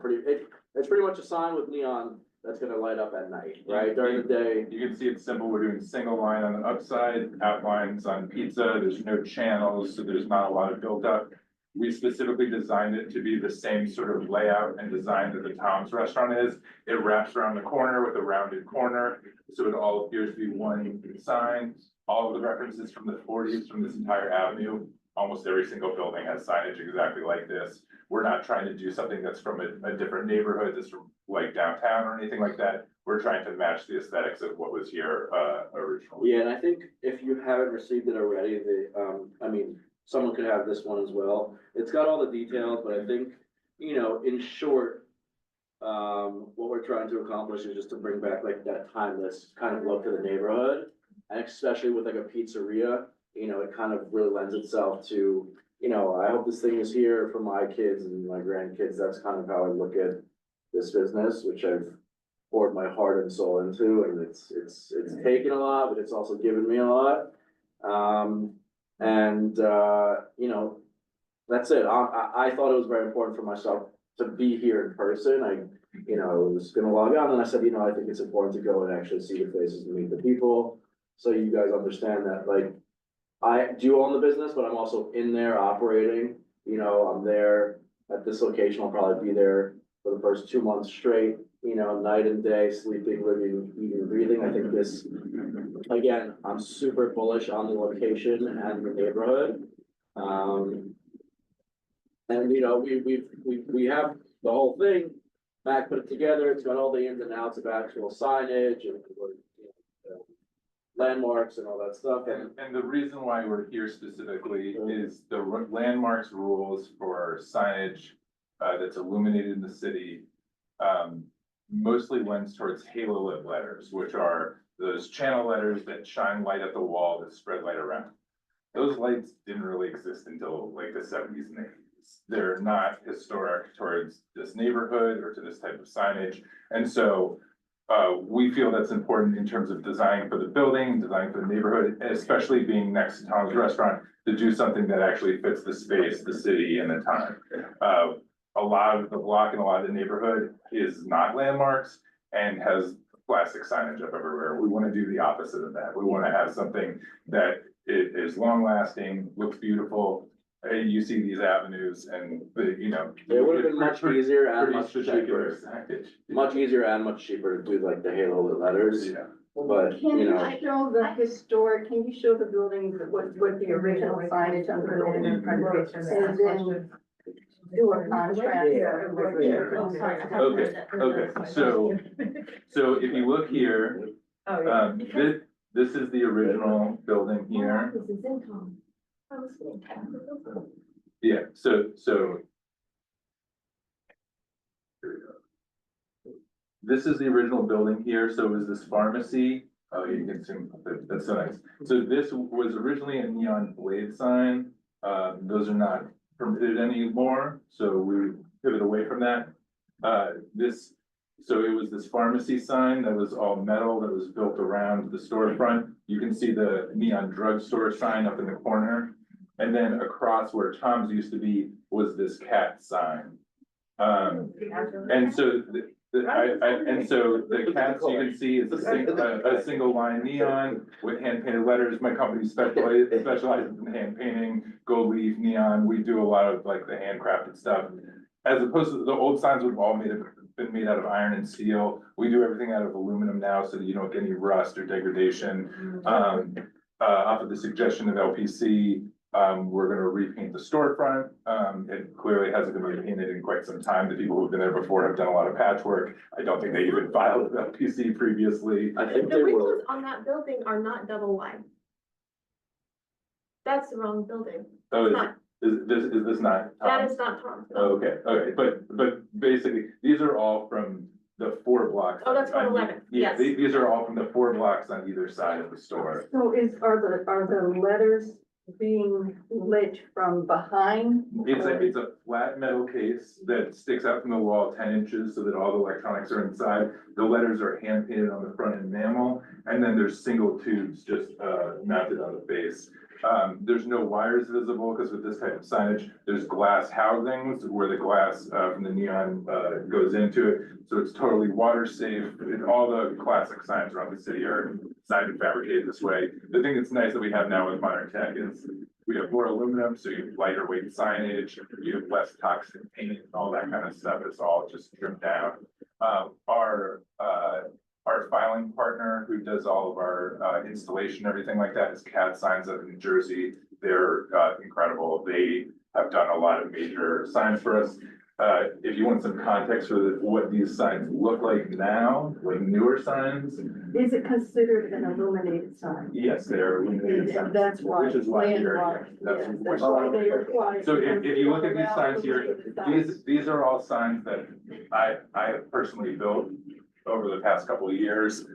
it's pretty much a sign with neon that's gonna light up at night, right? During the day. You can see it's simple. We're doing single line on the upside, outlines on pizza. There's no channels, so there's not a lot of buildup. We specifically designed it to be the same sort of layout and design that the Tom's restaurant is. It wraps around the corner with a rounded corner, so it all appears to be one sign. All of the references from the 40s from this entire avenue, almost every single building has signage exactly like this. We're not trying to do something that's from a different neighborhood, that's from like downtown or anything like that. We're trying to match the aesthetics of what was here originally. Yeah, and I think if you haven't received it already, I mean, someone could have this one as well. It's got all the details, but I think, you know, in short, what we're trying to accomplish is just to bring back like that timeless kind of look to the neighborhood. And especially with like a pizzeria, you know, it kind of really lends itself to, you know, I hope this thing is here for my kids and my grandkids. That's kind of how I look at this business, which I've poured my heart and soul into, and it's taken a lot, but it's also given me a lot. You know, that's it. I thought it was very important for myself to be here in person. You know, was gonna log on, and I said, you know, I think it's important to go and actually see the faces and meet the people. So you guys understand that, like, I do own the business, but I'm also in there operating. You know, I'm there at this location. I'll probably be there for the first 2 months straight, you know, night and day, sleeping, living, eating, breathing. I think this, again, I'm super bullish on the location and the neighborhood. And you know, we have the whole thing. Mac put it together. It's got all the ins and outs of actual signage and landmarks and all that stuff. And the reason why we're here specifically is the landmarks rules for signage that's illuminated in the city mostly lends towards halo lit letters, which are those channel letters that shine light at the wall that spread light around. Those lights didn't really exist until like the 70s and 80s. They're not historic towards this neighborhood or to this type of signage. And so we feel that's important in terms of design for the building, design for the neighborhood, and especially being next to Tom's restaurant, to do something that actually fits the space, the city, and the time. A lot of the block and a lot of the neighborhood is not landmarks and has plastic signage up everywhere. We want to do the opposite of that. We want to have something that is long lasting, looks beautiful, you see these avenues and you know. It would have been much easier and pretty much spectacular cheaper. signage. Much easier and much cheaper to do like the halo letters, Yeah. but Can you you know, show the historic, can you show the building, what the original signage on the building? And then do a contrast. Okay, so if you look here, this is the original building here. Yeah, so. This is the original building here, so is this pharmacy? Oh, you can see, that's so nice. So this was originally a neon blade sign. Those are not permitted anymore, so we pivot away from that. So it was this pharmacy sign that was all metal that was built around the storefront. You can see the neon drugstore sign up in the corner. And then across where Tom's used to be was this cat sign. And so the cats you can see is a single line neon with hand painted letters. My company specializes in hand painting, gold leaf, neon. We do a lot of like the handcrafted stuff. As opposed to the old signs would have all been made out of iron and steel. We do everything out of aluminum now so that you don't get any rust or degradation. Off of the suggestion of LPC, we're gonna repaint the storefront. It clearly hasn't been repainted in quite some time. The people who've been there before have done a lot of patchwork. I don't think they even filed with LPC previously. I think The they windows were. on that building are not double wide. That's the wrong building. Oh, It's not, is this not that Tom's? is not Tom's. Oh, okay, but basically, these are all from the 4 blocks. Oh, that's on- 111, Yeah, yes. these are all from the 4 blocks on either side of the store. So are the letters being lit from behind? It's a flat metal case that sticks out from the wall 10 inches so that all the electronics are inside. The letters are hand painted on the front enamel, and then there's single tubes just mounted on the base. There's no wires visible because with this type of signage, there's glass housings where the glass from the neon goes into it. So it's totally water safe. And all the classic signs around the city are designed and fabricated this way. The thing that's nice that we have now with modern tech is we have more aluminum, so you have lighter weight signage, you have less toxic paint, all that kind of stuff. It's all just trimmed down. Our filing partner who does all of our installation, everything like that is CAD Signs out of New Jersey. They're incredible. They have done a lot of major signs for us. If you want some context for what these signs look like now, like newer signs. Is it considered an illuminated sign? Yes, they're illuminated signs. That's why. Which is why you're, landmark, that's yes, which- why they require. So if you look at these Allow signs here, illuminated signs. these are all signs that I have personally built over the past couple of years.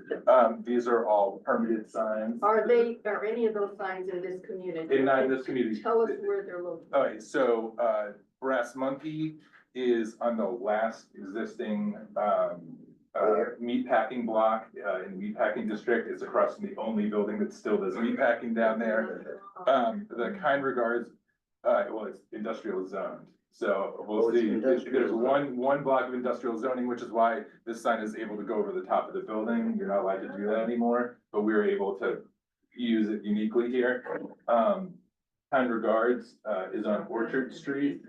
These are all permitted signs. Are any of those signs in this community? In this community. Tell us where they're located. Okay, so Brass Monkey is on the last existing meatpacking block in the meatpacking district. It's across from the only building that still does meatpacking down there. The Kind Regards, well, it's industrial zoned. So we'll see, there's one block of industrial zoning, which is why this sign is able to go over the top of the building. You're not allowed to do that anymore, but we were able to use it uniquely here. Kind Regards is on Orchard Street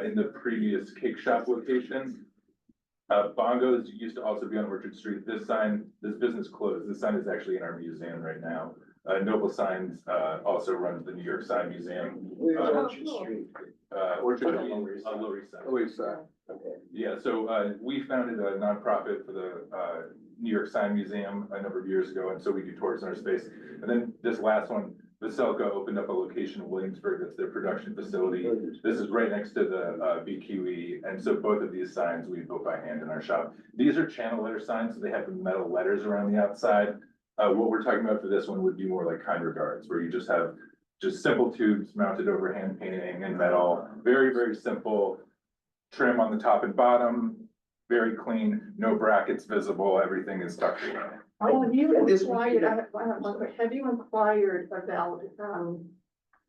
in the previous cake shop location. Bongos used to also be on Orchard Street. This business closed. This sign is actually in our museum right now. Noble Signs also runs the New York Sign Museum. Orchard Street. Orchard on Lower East Side. Lower East Side. Okay. Yeah, so we founded a nonprofit for the New York Sign Museum a number of years ago, and so we do tours in our space. And then this last one, Veselka opened up a location in Williamsburg. That's their production facility. This is right next to the BQE, and so both of these signs we built by hand in our shop. These are channel letter signs, so they have the metal letters around the outside. What we're talking about for this one would be more like Kind Regards, where you just have simple tubes mounted over hand painting and metal. Very, very simple. Trim on the top and bottom, very clean, no brackets visible, everything is tucked away. Have you inquired, I have one question. Have you inquired about,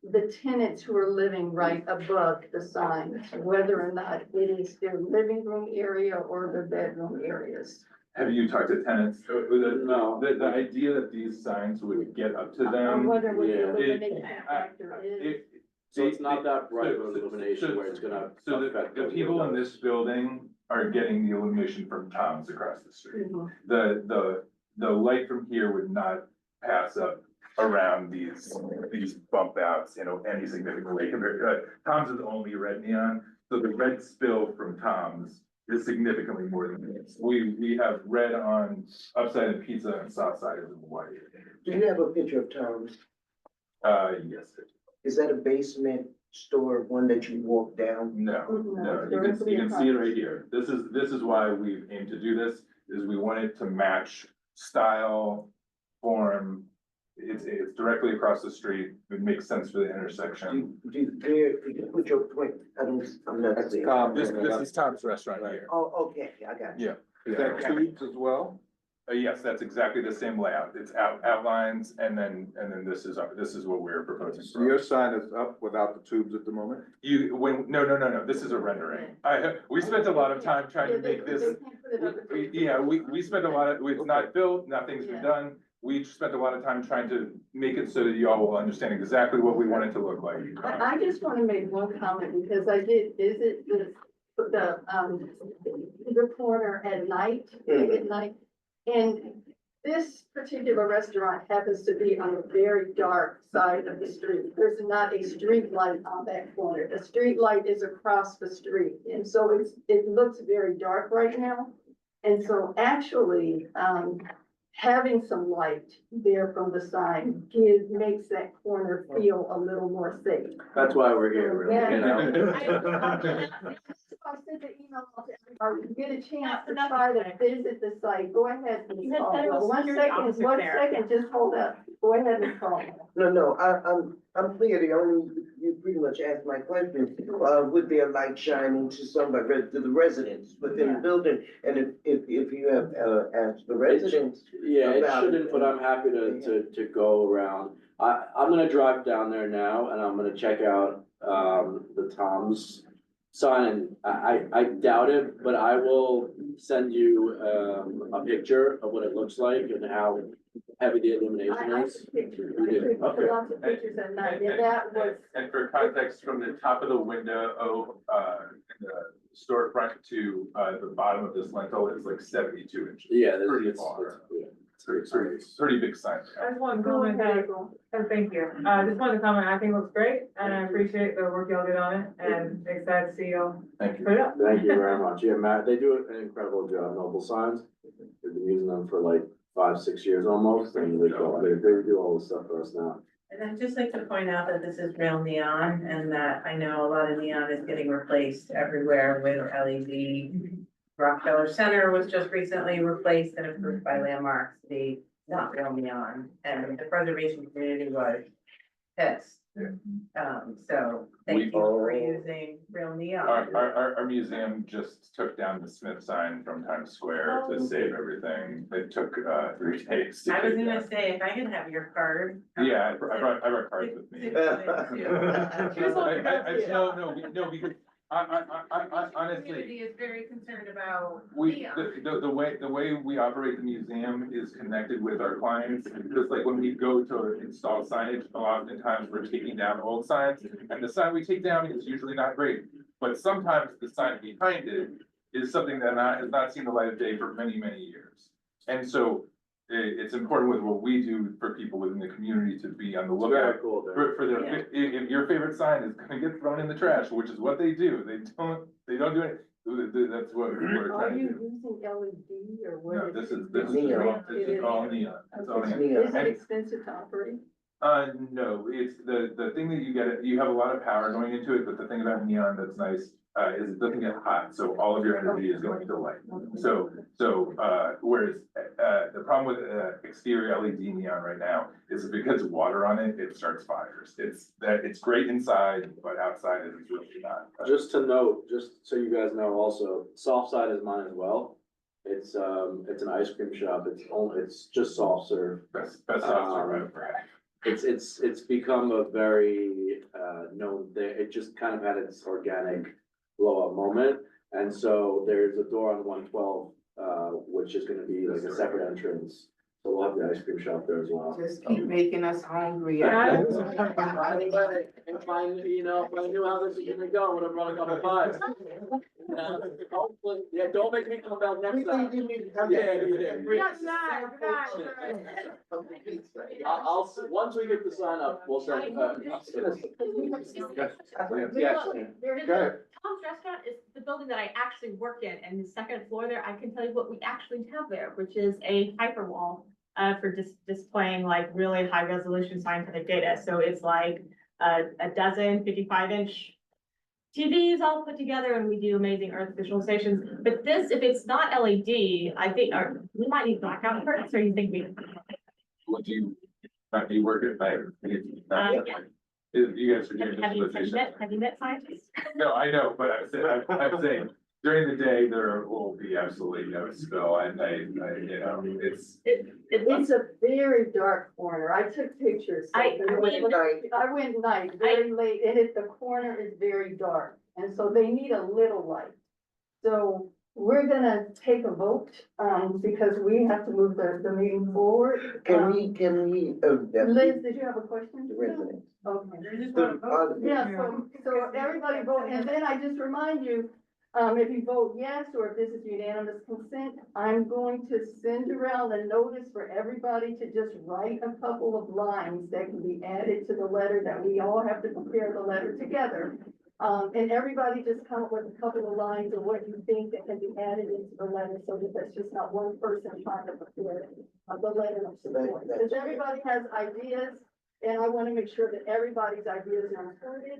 the tenants who are living right above the signs, whether or not it is their living room area or the bedroom areas? Have you talked to tenants? No. The idea that these signs would get up to I them. wonder what the Yeah. illuminating factor is. So it's not that bright of So- an illumination where it's gonna. So affect the people in windows. this building are getting the illumination from Tom's across the street. Mhm. The light from here would not pass up around these bump outs, any significant way compared, Tom's is only red neon, so the red spill from Tom's is significantly more than this. We have red on upside and pizza and south side is white. Do you have a picture of Tom's? Yes. Is that a basement store, one that you walk down? No, no, you can see it right here. This is why we've aimed to do this, is we want it to match style, form. It's directly across the street. It makes sense for the intersection. Do you put your point, I'm not seeing. This is Tom's restaurant right here. Oh, okay, I got you. Yeah. Is that tubes as well? Yes, that's exactly the same layout. It's outlines and then this is what we're proposing. So your sign is up without the tubes at the moment? No, this is a rendering. We spent a lot of time trying to make this. We spent a lot of, it's not built, nothing's been done. We spent a lot of time trying to make it so that y'all will understand exactly what we want it to look like. I just want to make one comment because I did visit the corner at night, late at night. And this particular restaurant happens to be on a very dark side of the street. There's not a street light on that corner. The street light is across the street. And so it looks very dark right now. And so actually, having some light there from the sign makes that corner feel a little more safe. That's why we're here, really, Yeah. you know? I sent the email out to everybody. If you get a chance to try to visit the site, go ahead and You had call. federal One security second, officers one there. second, just hold up. Go ahead and call. No, I'm clear, you pretty much asked my question, would there light shining to somebody, to the residents within the building? And if you have, asked the residents. Yeah, it about shouldn't, but I'm happy to go around. I'm gonna drive down there now and I'm gonna check out, the Tom's sign. And I doubt it, but I will send you, a picture of what it looks like and how heavy the illumination I is. took pictures. You I did, took okay. lots of pictures at night, and that was, And for context, from the top of the window, in the storefront to, the bottom of this lintel is like 72 inches. Yeah, Pretty far. Pretty big sign. I just wanted to comment that, and thank you. Just wanted to comment, I think it looks great, and I appreciate the work y'all did on it, and excited to see y'all Thank you. put it up. Thank you very much. Yeah, Matt, they do an incredible job, Noble Signs. We've been using them for like 5-6 years almost, and they do all this stuff for us now. And I'd just like to point out that this is real neon and that I know a lot of neon is getting replaced everywhere with LED. Rockefeller Center was just recently replaced and approved by Landmarks to be not real neon, and the preservation community was pissed. So thank you for using real neon. Our museum just took down the Smith sign from Times Square to save everything. It took 3 days. to I was take gonna down. say, if I could have your card. Yeah, I brought cards with me. No, because I honestly. Community is very concerned about We, neon. the way we operate the museum is connected with our clients, just like when we go to install signage, a lot of the times we're taking down old signs, and the sign we take down is usually not great. But sometimes the sign behind it is something that has not seen the light of day for many, many years. And so it's important with what we do for people within the community to be on the It's very lookout cool, though. for their, if your favorite sign is gonna get thrown in the trash, which is what they do, they don't do it. That's what we're are trying to you do. using LED or what? No, this is Neon. all neon. It's all Okay. neon. Is it expensive to operate? No, it's the thing that you have a lot of power going into it, but the thing about neon that's nice, is it doesn't get hot, so all of your energy is going to light. So, whereas, the problem with, exterior LED neon right now is because of water on it, it starts fires. It's great inside, but outside it's really not. Just to note, just so you guys know also, soft side is mine as well. It's an ice cream shop. It's just soft serve. Best soft serve I've ever had. It's become a very, known thing. It just kind of had its organic blow up moment. And so there's a door on 112, which is gonna be like a separate entrance. So we'll have the ice cream shop there as well. Just keep making us hungry. Anyway, if I, you know, if I knew how this was gonna go, I would have run a couple pies. Hopefully, yeah, don't make me come back next time. Yeah. I'll, once we get the sign up, we'll send. There's Go ahead. Tom's Restaurant is the building that I actually work in, and the second floor there, I can tell you what we actually have there, which is a hyper wall for displaying like really high resolution scientific data. So it's like a dozen 55-inch TVs all put together, and we do amazing Earth visualizations. But this, if it's not LED, I think we might need blackout curtains, or you think we? What do you work at night? You guys are doing Have visualization. you met scientists? No, I know, but I'm saying, during the day, there will be absolutely no spill, and you know, It's a very dark corner. I took pictures. So I went night, very late, and the corner is very dark, and so they need a little light. So we're gonna take a vote, because we have to move the meeting forward. Can we, Liz, did you have a question? the residents? Okay. The- Yeah, so everybody vote, and then I just remind you, if you vote yes, or if this is unanimous consent, I'm going to send around a notice for everybody to just write a couple of lines that can be added to the letter, that we all have to prepare the letter together. And everybody just come up with a couple of lines of what you think that can be added into the letter, so that that's just not one person trying to prepare the letter of support. Because everybody has ideas, and I want to make sure that everybody's ideas are included.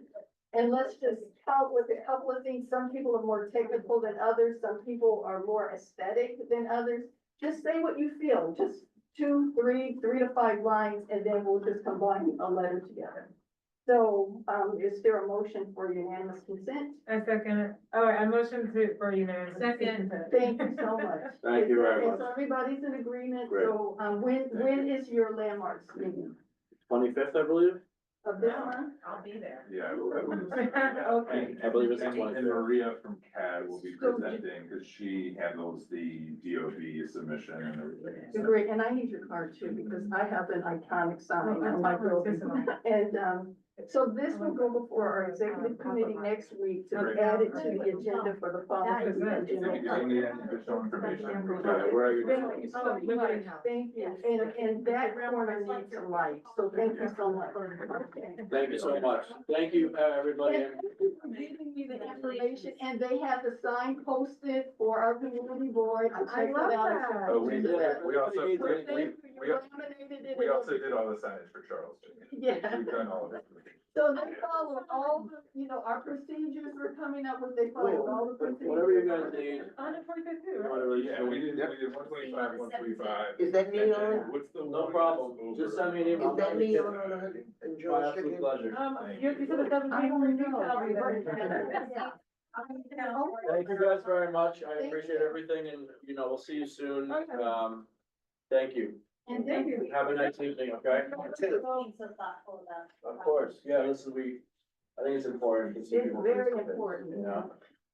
And let's just count with a couple of things. Some people are more technical than others. Some people are more aesthetic than others. Just say what you feel, just 2, 3 to 5 lines, and then we'll just combine a letter together. So, is there a motion for unanimous consent? I second it. Oh, I motion for unanimous. Second. Thank you so much. Thank you very much. So everybody's in agreement. Great. So, when is your landmarks meeting? 25th, I believe. Of this month? I'll be there. Yeah. Okay. I believe it's the And 25th. Maria from CAD will be presenting, because she handles the DOB submission and everything. Great, and I need your card too, because I have an iconic sign on my building. And, so this will go before our executive committee next week to add it to the agenda for the following. If you need any additional information. Where are you? Thank you so much, thank you, and that corner needs some light, so thank you so much. Thank you so much. Thank you, everybody. And for giving me the information, and they have the sign posted for our community board. I checked it out. Oh, we did, we also, Thank you. You laminated it. we also did all the signage for Charles. Yeah. We've done all of it. So they followed all the, our procedures we're coming up with, they followed all the procedures. Whatever you guys need. On the 45th too, right? Whatever you Yeah, we did 125, 135. Is that neon? What's the? No one problem. that's Just over? send me an email. Is that neon on the, and My George absolute Chicken? pleasure. You said the 17th. I don't know. I'll be there. Thank you guys very much. I appreciate everything, and, we'll see you soon. Okay. Thank you. And thank you. Have a nice evening, okay? Of course, yeah, I think it's important to see It's people. very participate, important.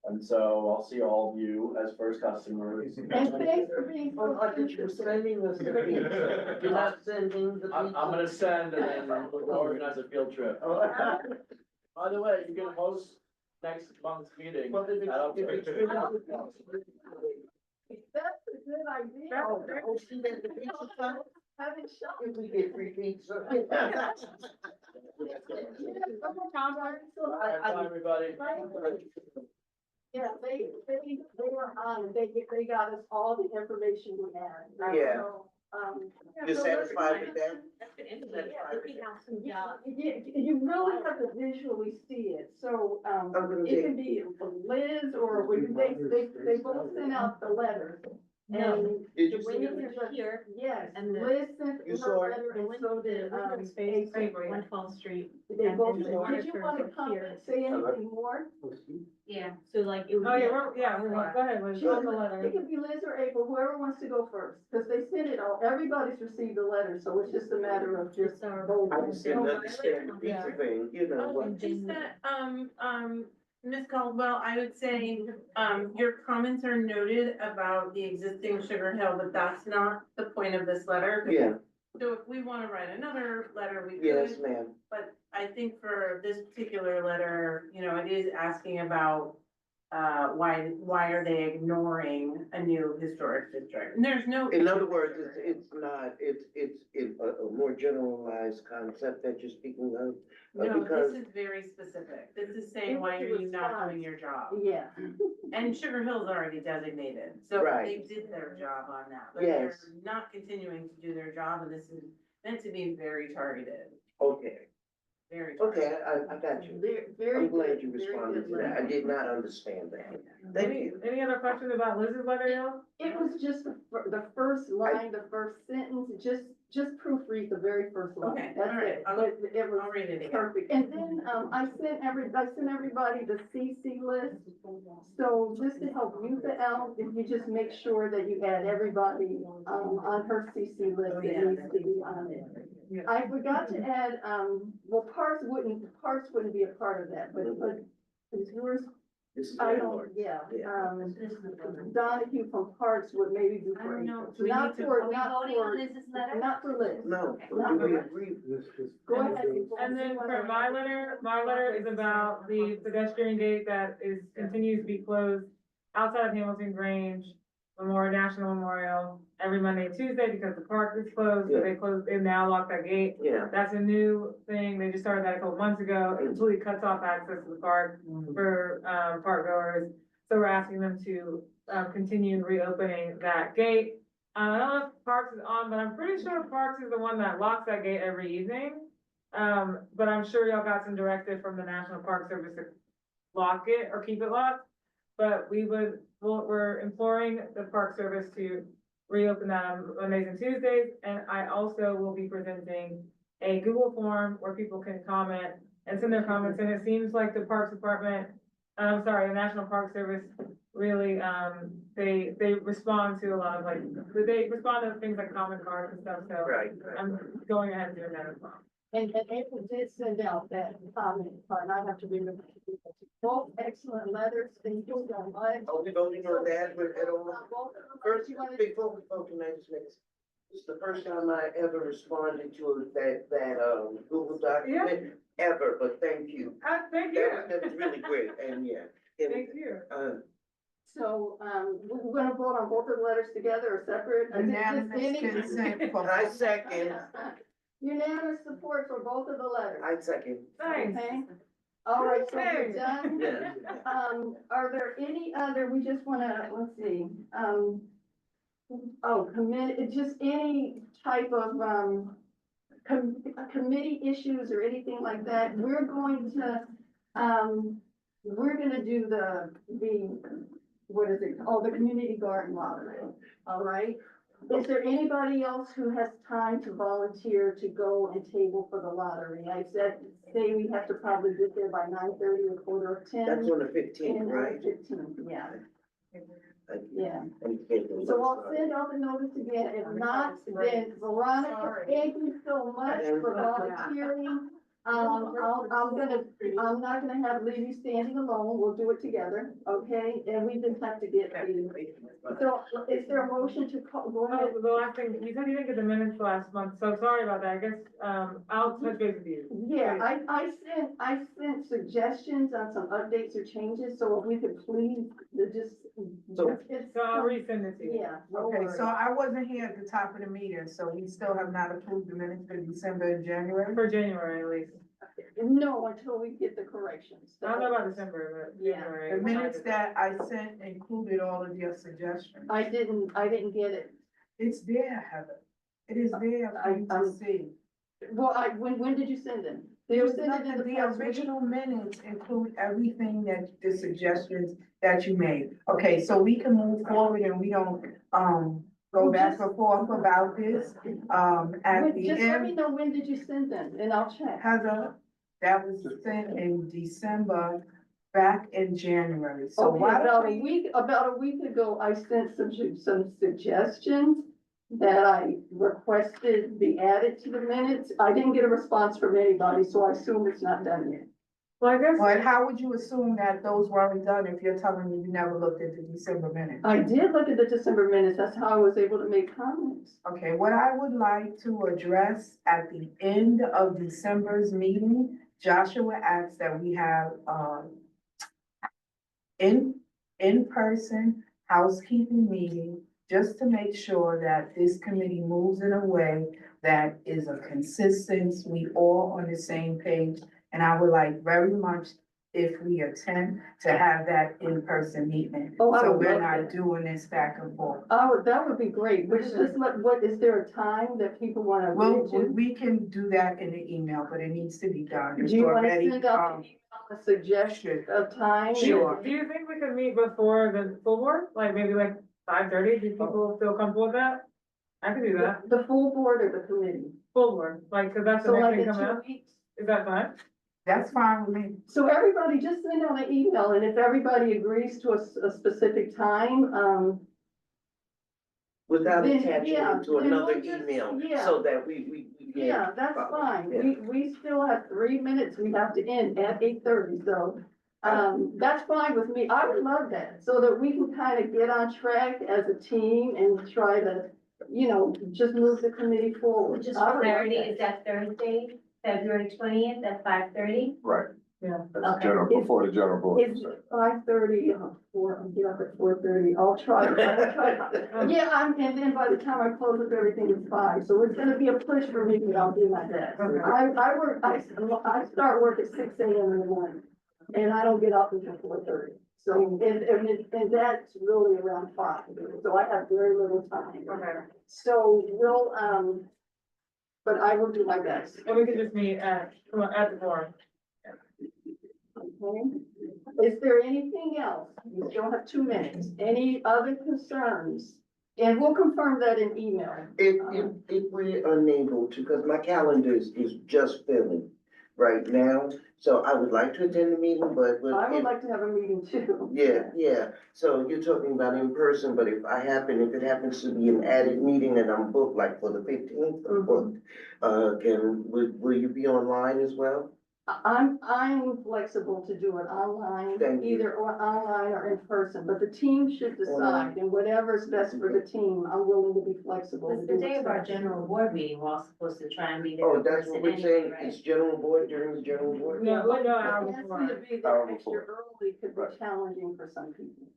And so I'll see all of you as first customers. And thanks for being so. Oh, I thought you were sending us the pizza. You're not sending the I'm pizza. gonna send and then we'll organize a field trip. By the way, you can host next month's meeting. Well, if it's That's a good idea. Oh, she made the pizza shop? Haven't shot. If we get free pizza. Bye, everybody. Yeah, they were on, they got us all the information we had. Yeah. So, You're satisfied with that? That's good input. Yeah, looking out some jobs. You really have to visually see it, so, gonna it can be Liz or they both sent out the letters. And Did you The see windows it? are here. yes, And the- Liz sent You her saw it? letter and so did, Space, April. 112th Street. They And both, then the did you want to monitors are come here. and say anything more? Yeah, so like it would. Oh, yeah, go ahead, Liz, on the It letter. could be Liz or April, whoever wants to go first, because they sent it all, everybody's received the letter, so it's just a matter of just I voting. just didn't understand the pizza thing, Oh, what. Just that, Ms. Caldwell, I would say, your comments are noted about the existing Sugar Hill, but that's not the point of this letter. Yeah, So if we wanna write another letter, we yes, could, ma'am. but I think for this particular letter, you know, it is asking about why are they ignoring a new historic district? And there's no. In other words, it's not, it's a more generalized concept that you're speaking of. No, Because, this is very specific. This is saying, why are you not doing your job? Yeah. And Sugar Hill's already designated, so Right. they did their job on that. But they're Yes. not continuing to do their job, and this is meant to be very targeted, okay, very okay, targeted. I got you. Very I'm glad good, you very responded good to that. I letter. did not understand that. Thank you. Any other questions about Liz's letter, y'all? It was just the first line, the first sentence, just proofread the very first line. Okay, That's all right, it. I'll- But it was I'll read it again. perfect. And then, I sent everybody the CC list. So just to help you out, if you just make sure that you add everybody, on her CC list Oh, that yeah. needs to be on it. I forgot to add, well, Parks wouldn't be a part of that, but is yours? This is I landlord. don't, yeah, Yeah. Donahue from Parks would maybe be I for don't know. April. Do we Not need to- for, are we not voting on for, Liz's letter? not for Liz. No, Not for we Liz. agree. Go ahead. April. And then for my letter is about the pedestrian gate that continues to be closed outside of Hamilton Grange National Memorial every Monday and Tuesday because the park is closed, so they now lock that gate. Yeah. That's a new thing, they just started that a couple months ago, it completely cuts off access to the park for, park goers. So we're asking them to, continue reopening that gate. I don't know if Parks is on, but I'm pretty sure Parks is the one that locks that gate every evening. But I'm sure y'all got some directive from the National Park Service to lock it or keep it locked. But we're imploring the Park Service to reopen that on Mondays and Tuesdays. And I also will be presenting a Google form where people can comment and send their comments. And it seems like the Parks Department, the National Park Service really, they respond to a lot of they respond to things like comment cards and stuff. So Right. I'm going ahead and doing that as well. And April did send out that comment, and I have to read them. Both excellent letters, thank you so much. Are we voting on that at all? Both of them, First, you wanna- before we vote tonight, this is the first time I ever responded to that Google document ever, but thank you. Thank you. That was really great, and yeah. Thank you. So, we're gonna vote on both of the letters together or separate? Is it just Unanimous any- consent for. I second. Unanimous support for both of the letters. I second. Nice. Okay, all right, so we're Okay. done. Yeah. Are there any other, we just wanna, let's see, just any type of, committee issues or anything like that, we're going to do what is it, the community garden lottery, all right? Is there anybody else who has time to volunteer to go and table for the lottery? I say we have to probably get there by 9:30 or 9:45. That's on the 15th, right? 15th, yeah, Thank you. yeah. Thank you. So I'll send out the notice again. If not, then Veronica, thank you so much for volunteering. I'm not gonna have Libby standing alone. We'll do it together, okay? And we just have to get so is there a motion to go ahead? Oh, the last thing, you said you didn't get the minutes last month, so sorry about that. I guess, I'll touch base with you. Yeah, I sent suggestions on some updates or changes, so if we could please, So I'll resend it to you. Yeah. no Okay, worries. so I wasn't here at the top of the meeting, so we still have not approved the minutes for December and January? For January at least. No, until we get the corrections. I don't know about December, but Yeah. January. The minutes that I sent included all of your suggestions. I didn't get it. It's there, Heather. It is there for you to see. Well, when did you send them? Did There you was send it in nothing, the the past week? original minutes include everything the suggestions that you made. Okay, so we can move forward and we don't, go back and forth about this, at the Just let me end. know when did you send them, and I'll check. Heather, that was sent in December, back in January, so Okay, why about don't a we? week ago, I sent some suggestions that I requested be added to the minutes. I didn't get a response from anybody, so I assume it's not done yet. Well, I guess. But how would you assume that those weren't done if you're telling me you never looked at the December minutes? I did look at the December minutes. That's how I was able to make comments. Okay, what I would like to address at the end of December's meeting, Joshua asked that we have, in-person housekeeping meeting, just to make sure that this committee moves in a way that is a consistent, we all on the same page. And I would like very much, if we attempt to have that in-person meeting. Oh, I So would we're love not that. doing this back and forth. That would be great. But what, is there a time that people want to Well, agree to? we can do that in the email, but it needs to be done. It's Do you want to already, send out a suggestion of time? Sure. Do you think we could meet before the full board, like maybe like 5:30? Do people feel comfortable with that? I could do that. The full board or the committee? Full board, like, cause that's the So next like thing in coming 2 up. weeks? Is that fine? That's fine with me. So everybody just send out an email, and if everybody agrees to a specific time, Without Then, attaching yeah, it to then another we'll just- email, yeah. so that we. yeah, that's fine. Yeah. We still have 3 minutes. We have to end at 8:30, so, that's fine with me. I would love that, so that we can kind of get on track as a team and try to, just move the committee forward. Just I for would love clarity, that. is that Thursday, February 20th at 5:30? Right, Yeah. that's Okay. general, before the general board. It's 5:30, I'll get up at 4:30, I'll try. Yeah, and then by the time I close up everything, it's 5, so it's gonna be a push for me, but I'll do my best. Okay. I start work at 6 a.m. in the morning, and I don't get up until 4:30. So, and that's really around 5, so I have very little time. Okay. So we'll, but I will do my best. And we could just meet at the forum. Okay. Is there anything else? You still have 2 minutes. Any other concerns? And we'll confirm that in email. If we're unable to, because my calendar is just filling right now, so I would like to attend the meeting, but. I would if- like to have a meeting too. Yeah, so you're talking about in person, but if it happens to be an added meeting and I'm booked like for the 15th, I'm booked, will you be online as well? I'm flexible to do it online, Thank you. either online or in person, but the team should decide, and whatever's best for the team, I'm willing to be flexible. It's to the do day what's of our best. general board meeting, we're all supposed to try and be there. Oh, in that's person what we're anyway, saying, right? it's general board during the general board? Yeah, we'll know hour Asking before. to be Hour there extra early could be challenging for some people.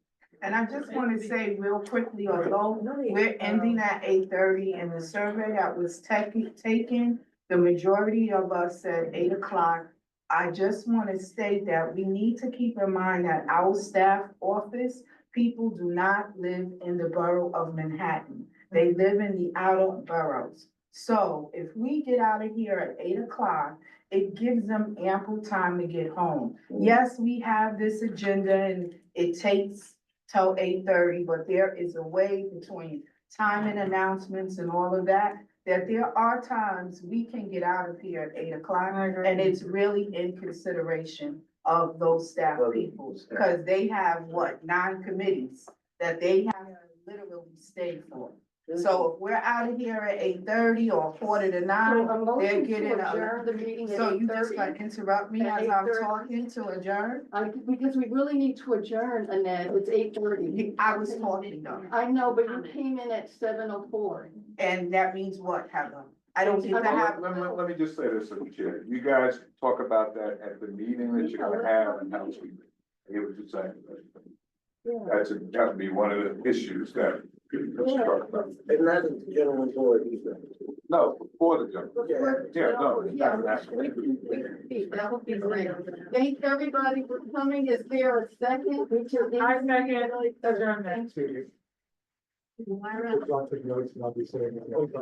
And I just want to say real quickly, although we're ending at 8:30 and the survey that was taken, the majority of us said 8 o'clock. I just want to state that we need to keep in mind that our staff office, people do not live in the borough of Manhattan. They live in the outer boroughs. So if we get out of here at 8 o'clock, it gives them ample time to get home. Yes, we have this agenda and it takes till 8:30, but there is a way between time and announcements and all of that, that there are times we can get out of here at 8 o'clock. I agree. And it's really in consideration of those staff people, because they have 9 committees that they have to literally stay for. So if we're out of here at 8:30 or 8:45, So a they're motion getting. to adjourn the meeting at So you just 8:30? gonna interrupt me At as I'm 8:30? talking to adjourn? Because we really need to adjourn, Annette, it's 8:30. I was talking though. I know, but you came in at 7:04. And that means what, Heather? I don't get to have. Let me just say this, Mr. Chair. You guys talk about that at the meeting that you're gonna have in housekeeping. I hear what you're saying. That would be one of the issues that we talk about. And not at the general board either. No, for the general. Yeah, no. Yeah, we can speak, that would be great. Thank everybody for coming. Is there a second? I second adjournment.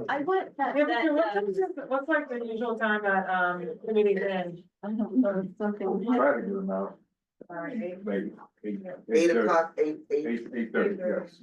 I want that. Yeah, but what's like the usual time that, the meeting's in? I don't know, something. Try to get them out. All right. Maybe. 8 o'clock, 8:30. 8:30, yes.